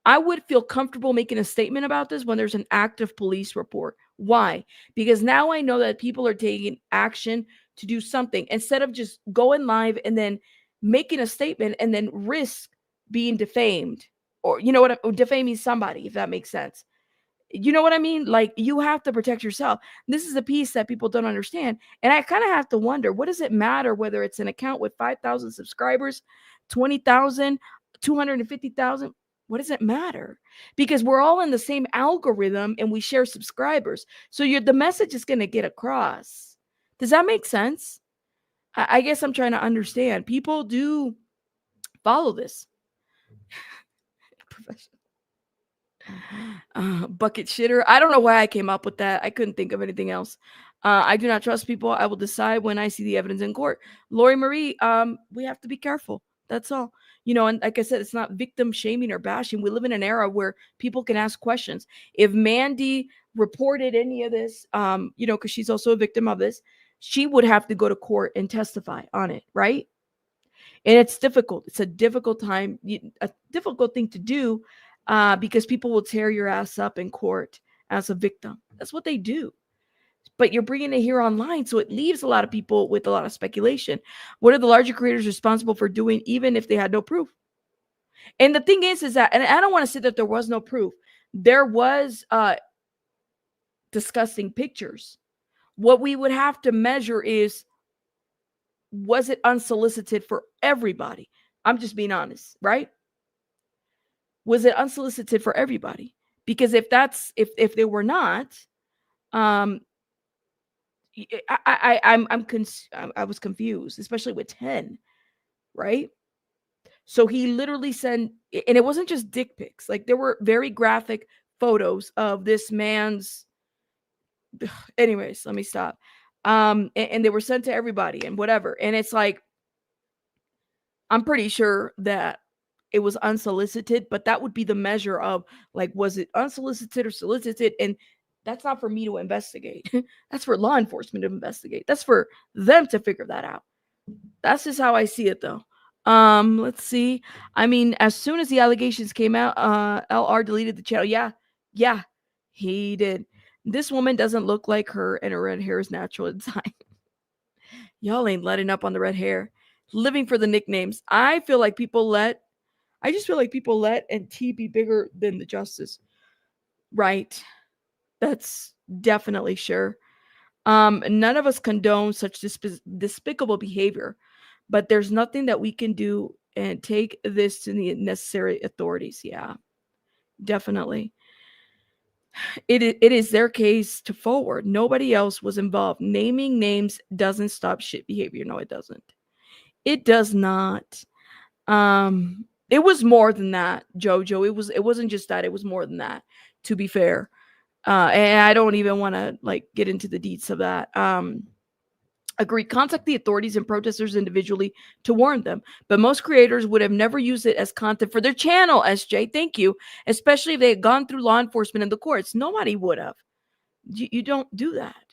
I would feel comfortable making a statement about this when there's an active police report. Why? Because now I know that people are taking action to do something instead of just going live and then making a statement and then risk being defamed, or or defaming somebody, if that makes sense. You know what I mean? Like, you have to protect yourself. This is a piece that people don't understand. And I kind of have to wonder, what does it matter whether it's an account with 5,000 subscribers, 20,000, 250,000? What does it matter? Because we're all in the same algorithm and we share subscribers. So the message is going to get across. Does that make sense? I guess I'm trying to understand. People do follow this. Professional. Bucket shitter. I don't know why I came up with that. I couldn't think of anything else. I do not trust people. I will decide when I see the evidence in court. Lori Marie, we have to be careful. That's all. And like I said, it's not victim shaming or bashing. We live in an era where people can ask questions. If Mandy reported any of this, because she's also a victim of this, she would have to go to court and testify on it, right? And it's difficult. It's a difficult time, a difficult thing to do, because people will tear your ass up in court as a victim. That's what they do. But you're bringing it here online, so it leaves a lot of people with a lot of speculation. What are the larger creators responsible for doing, even if they had no proof? And the thing is that, and I don't want to say that there was no proof. There was disgusting pictures. What we would have to measure is, was it unsolicited for everybody? I'm just being honest, right? Was it unsolicited for everybody? Because if they were not, I was confused, especially with 10, right? So he literally sent, and it wasn't just dick pics. Like, there were very graphic photos of this man's. Anyways, let me stop. And they were sent to everybody and whatever. And it's like, I'm pretty sure that it was unsolicited, but that would be the measure of, like, was it unsolicited or solicited? And that's not for me to investigate. That's for law enforcement to investigate. That's for them to figure that out. That's just how I see it, though. Let's see. I mean, as soon as the allegations came out, LR deleted the channel. Yeah, he did. This woman doesn't look like her, and her red hair is natural in time. Y'all ain't letting up on the red hair. Living for the nicknames. I just feel like people let and T be bigger than the justice. Right. That's definitely sure. None of us condone such despicable behavior, but there's nothing that we can do, and take this to the necessary authorities. Yeah, definitely. It is their case to forward. Nobody else was involved. Naming names doesn't stop shit behavior. No, it doesn't. It does not. It was more than that, Jojo. It wasn't just that. It was more than that, to be fair. And I don't even want to get into the deets of that. Agree. Contact the authorities and protesters individually to warn them. But most creators would have never used it as content for their channel, SJ. Thank you. Especially if they had gone through law enforcement and the courts. Nobody would have. You don't do that.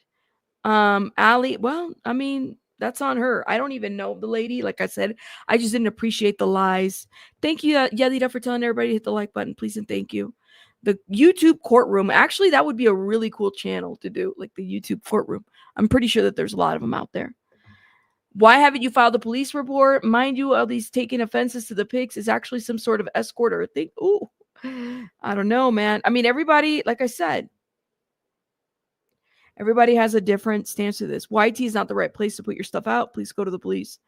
Ali, well, I mean, that's on her. I don't even know the lady. Like I said, I just didn't appreciate the lies. Thank you, Yadida, for telling everybody to hit the like button, please, and thank you. The YouTube courtroom. Actually, that would be a really cool channel to do, like the YouTube courtroom. I'm pretty sure that there's a lot of them out there. Why haven't you filed a police report? Mind you, all these taking offenses to the pics is actually some sort of escort or a thing. Ooh, I don't know, man. I mean, everybody, like I said, everybody has a different stance to this. YT is not the right place to put your stuff out. Please go to the police.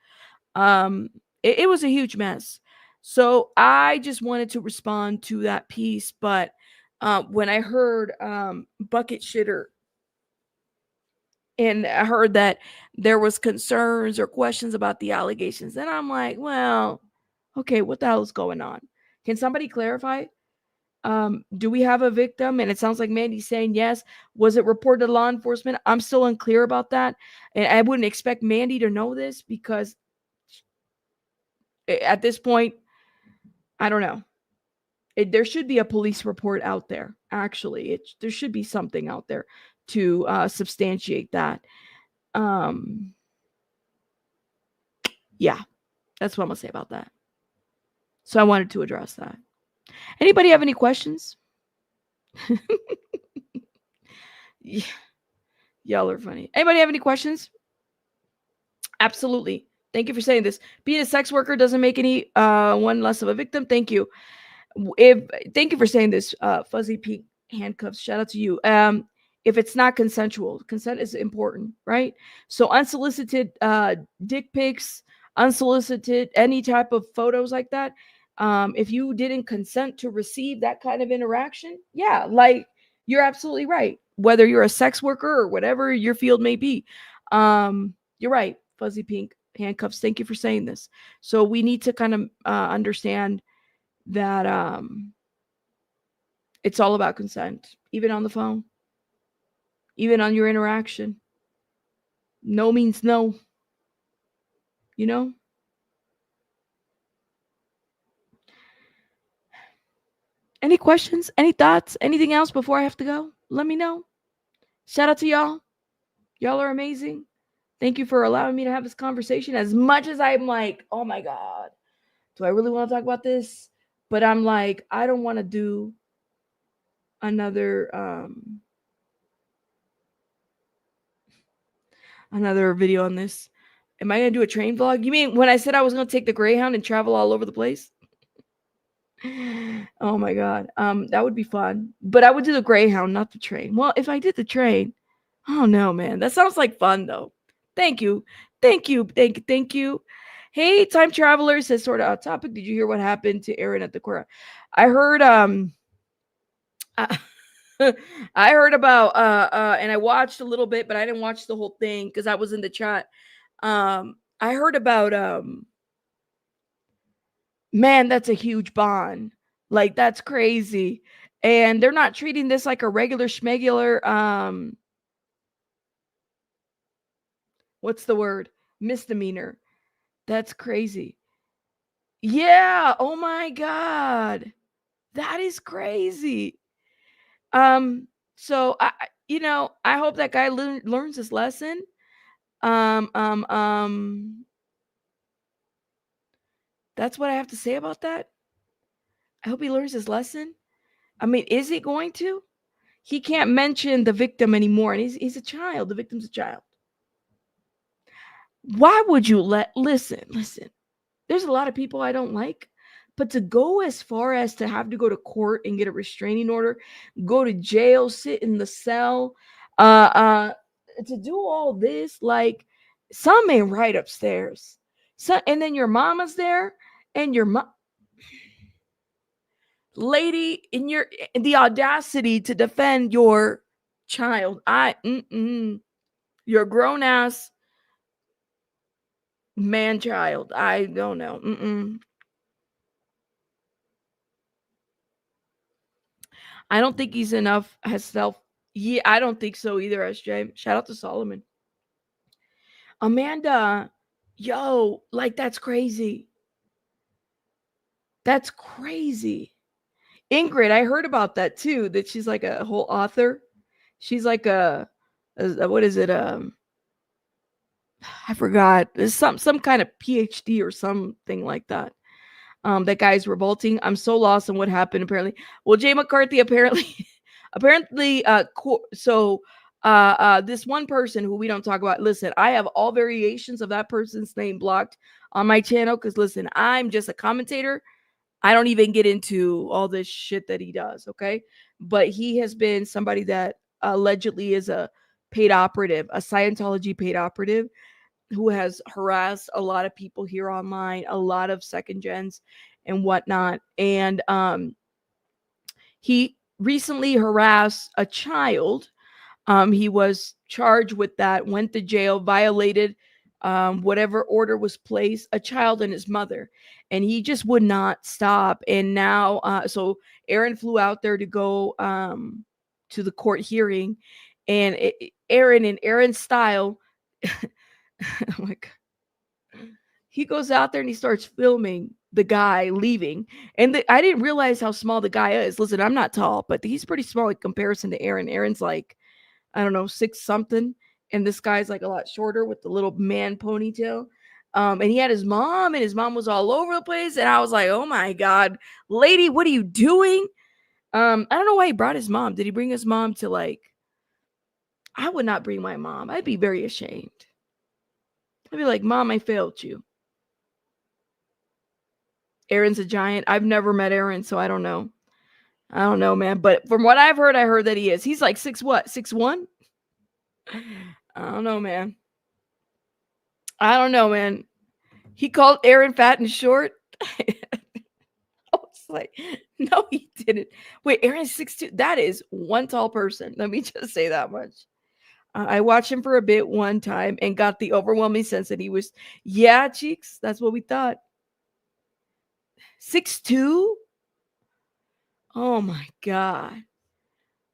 It was a huge mess. So I just wanted to respond to that piece. But when I heard bucket shitter And I heard that there was concerns or questions about the allegations. And I'm like, well, okay, what the hell is going on? Can somebody clarify? Do we have a victim? And it sounds like Mandy's saying yes. Was it reported to law enforcement? I'm still unclear about that. And I wouldn't expect Mandy to know this because at this point, I don't know. There should be a police report out there. Actually, there should be something out there to substantiate that. Yeah, that's what I'm gonna say about that. So I wanted to address that. Anybody have any questions? Yeah, y'all are funny. Anybody have any questions? Absolutely. Thank you for saying this. Being a sex worker doesn't make any one less of a victim. Thank you. Thank you for saying this, Fuzzy Pink Handcuffs. Shout out to you. If it's not consensual, consent is important, right? So unsolicited dick pics, unsolicited any type of photos like that. If you didn't consent to receive that kind of interaction, yeah, like you're absolutely right. Whether you're a sex worker or whatever your field may be, you're right. Fuzzy Pink Handcuffs. Thank you for saying this. So we need to kind of understand that it's all about consent, even on the phone, even on your interaction. No means no, you know? Any questions? Any thoughts? Anything else before I have to go? Let me know. Shout out to y'all. Y'all are amazing. Thank you for allowing me to have this conversation. As much as I'm like, oh my God, do I really want to talk about this? But I'm like, I don't want to do another video on this. Am I gonna do a train vlog? You mean when I said I was gonna take the Greyhound and travel all over the place? Oh my God. That would be fun. But I would do the Greyhound, not the train. Well, if I did the train, oh no, man. That sounds like fun though. Thank you. Thank you. Thank you. Hey, time traveler says sort of off topic. Did you hear what happened to Aaron at the Quora? I heard I, I heard about and I watched a little bit, but I didn't watch the whole thing because I was in the chat. I heard about man, that's a huge bond. Like that's crazy. And they're not treating this like a regular schmegular what's the word? Misdemeanor. That's crazy. Yeah, oh my God. That is crazy. So I hope that guy learns his lesson. That's what I have to say about that. I hope he learns his lesson. I mean, is he going to? He can't mention the victim anymore, and he's a child. The victim's a child. Why would you listen? There's a lot of people I don't like, but to go as far as to have to go to court and get a restraining order, go to jail, sit in the cell, to do all this, like some ain't right upstairs. So, and then your mama's there, and your mom, lady, in the audacity to defend your child. You're a grown ass man child. I don't know. I don't think he's enough as self. Yeah, I don't think so either, SJ. Shout out to Solomon. Amanda, yo, like that's crazy. That's crazy. Ingrid, I heard about that too, that she's like a whole author. She's like a what is it? I forgot. There's some kind of PhD or something like that. That guy's revolting. I'm so lost on what happened. Apparently, well, Jay McCarthy apparently, this one person who we don't talk about. Listen, I have all variations of that person's name blocked on my channel because listen, I'm just a commentator. I don't even get into all this shit that he does. Okay, but he has been somebody that allegedly is a paid operative, a Scientology paid operative who has harassed a lot of people here online, a lot of second gens and whatnot. And he recently harassed a child He was charged with that, went to jail, violated whatever order was placed, a child and his mother, and he just would not stop. And now, so Aaron flew out there to go to the court hearing, and Aaron, in Aaron's style, oh my God, he goes out there and he starts filming the guy leaving. And I didn't realize how small the guy is. Listen, I'm not tall, but he's pretty small in comparison to Aaron. Aaron's like, I don't know, 6 something. And this guy's like a lot shorter with the little man ponytail. And he had his mom, and his mom was all over the place. And I was like, oh my God, lady, what are you doing? I don't know why he brought his mom. Did he bring his mom to like, I would not bring my mom. I'd be very ashamed. I'd be like, Mom, I failed you. Aaron's a giant. I've never met Aaron, so I don't know. I don't know, man. But from what I've heard, I heard that he is. He's like 6 what? 6'1"? I don't know, man. I don't know, man. He called Aaron fat and short. I was like, no, he didn't. Wait, Aaron's 6'2". That is one tall person. Let me just say that much. I watched him for a bit one time and got the overwhelming sense that he was, yeah, cheeks. That's what we thought. 6'2"? Oh my God.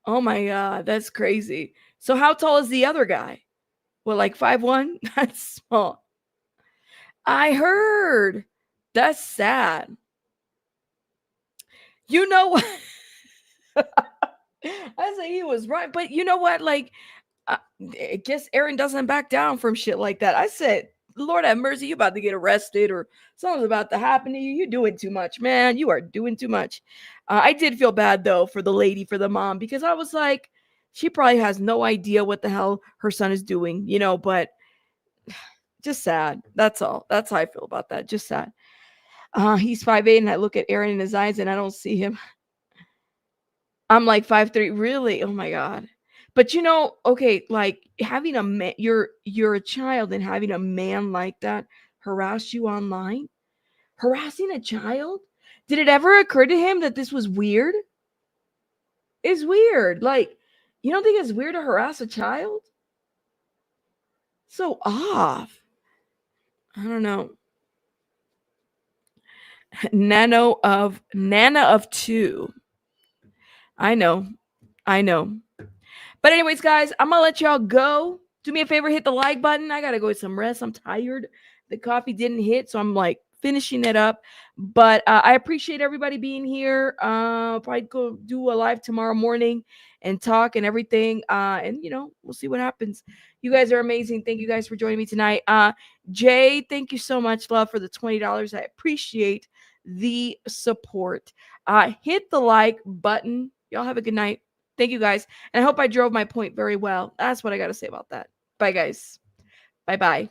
Oh my God. That's crazy. So how tall is the other guy? Well, like 5'1"? That's small. I heard. That's sad. You know what? I say he was right. But you know what? Like, I guess Aaron doesn't back down from shit like that. I said, Lord have mercy, you about to get arrested or something's about to happen to you. You're doing too much, man. You are doing too much. I did feel bad, though, for the lady, for the mom, because I was like, she probably has no idea what the hell her son is doing, you know, but just sad. That's all. That's how I feel about that. Just sad. He's 5'8", and I look at Aaron in his eyes and I don't see him. I'm like 5'3". Really? Oh my God. But you know, okay, like having a man, you're a child, and having a man like that harass you online, harassing a child. Did it ever occur to him that this was weird? It's weird. Like, you don't think it's weird to harass a child? So off. I don't know. Nana of 2. I know. But anyways, guys, I'm gonna let y'all go. Do me a favor, hit the like button. I gotta go get some rest. I'm tired. The coffee didn't hit, so I'm like finishing it up. But I appreciate everybody being here. Probably go do a live tomorrow morning and talk and everything. And you know, we'll see what happens. You guys are amazing. Thank you guys for joining me tonight. Jay, thank you so much, love, for the $20. I appreciate the support. Hit the like button. Y'all have a good night. Thank you, guys. And I hope I drove my point very well. That's what I got to say about that. Bye, guys. Bye-bye.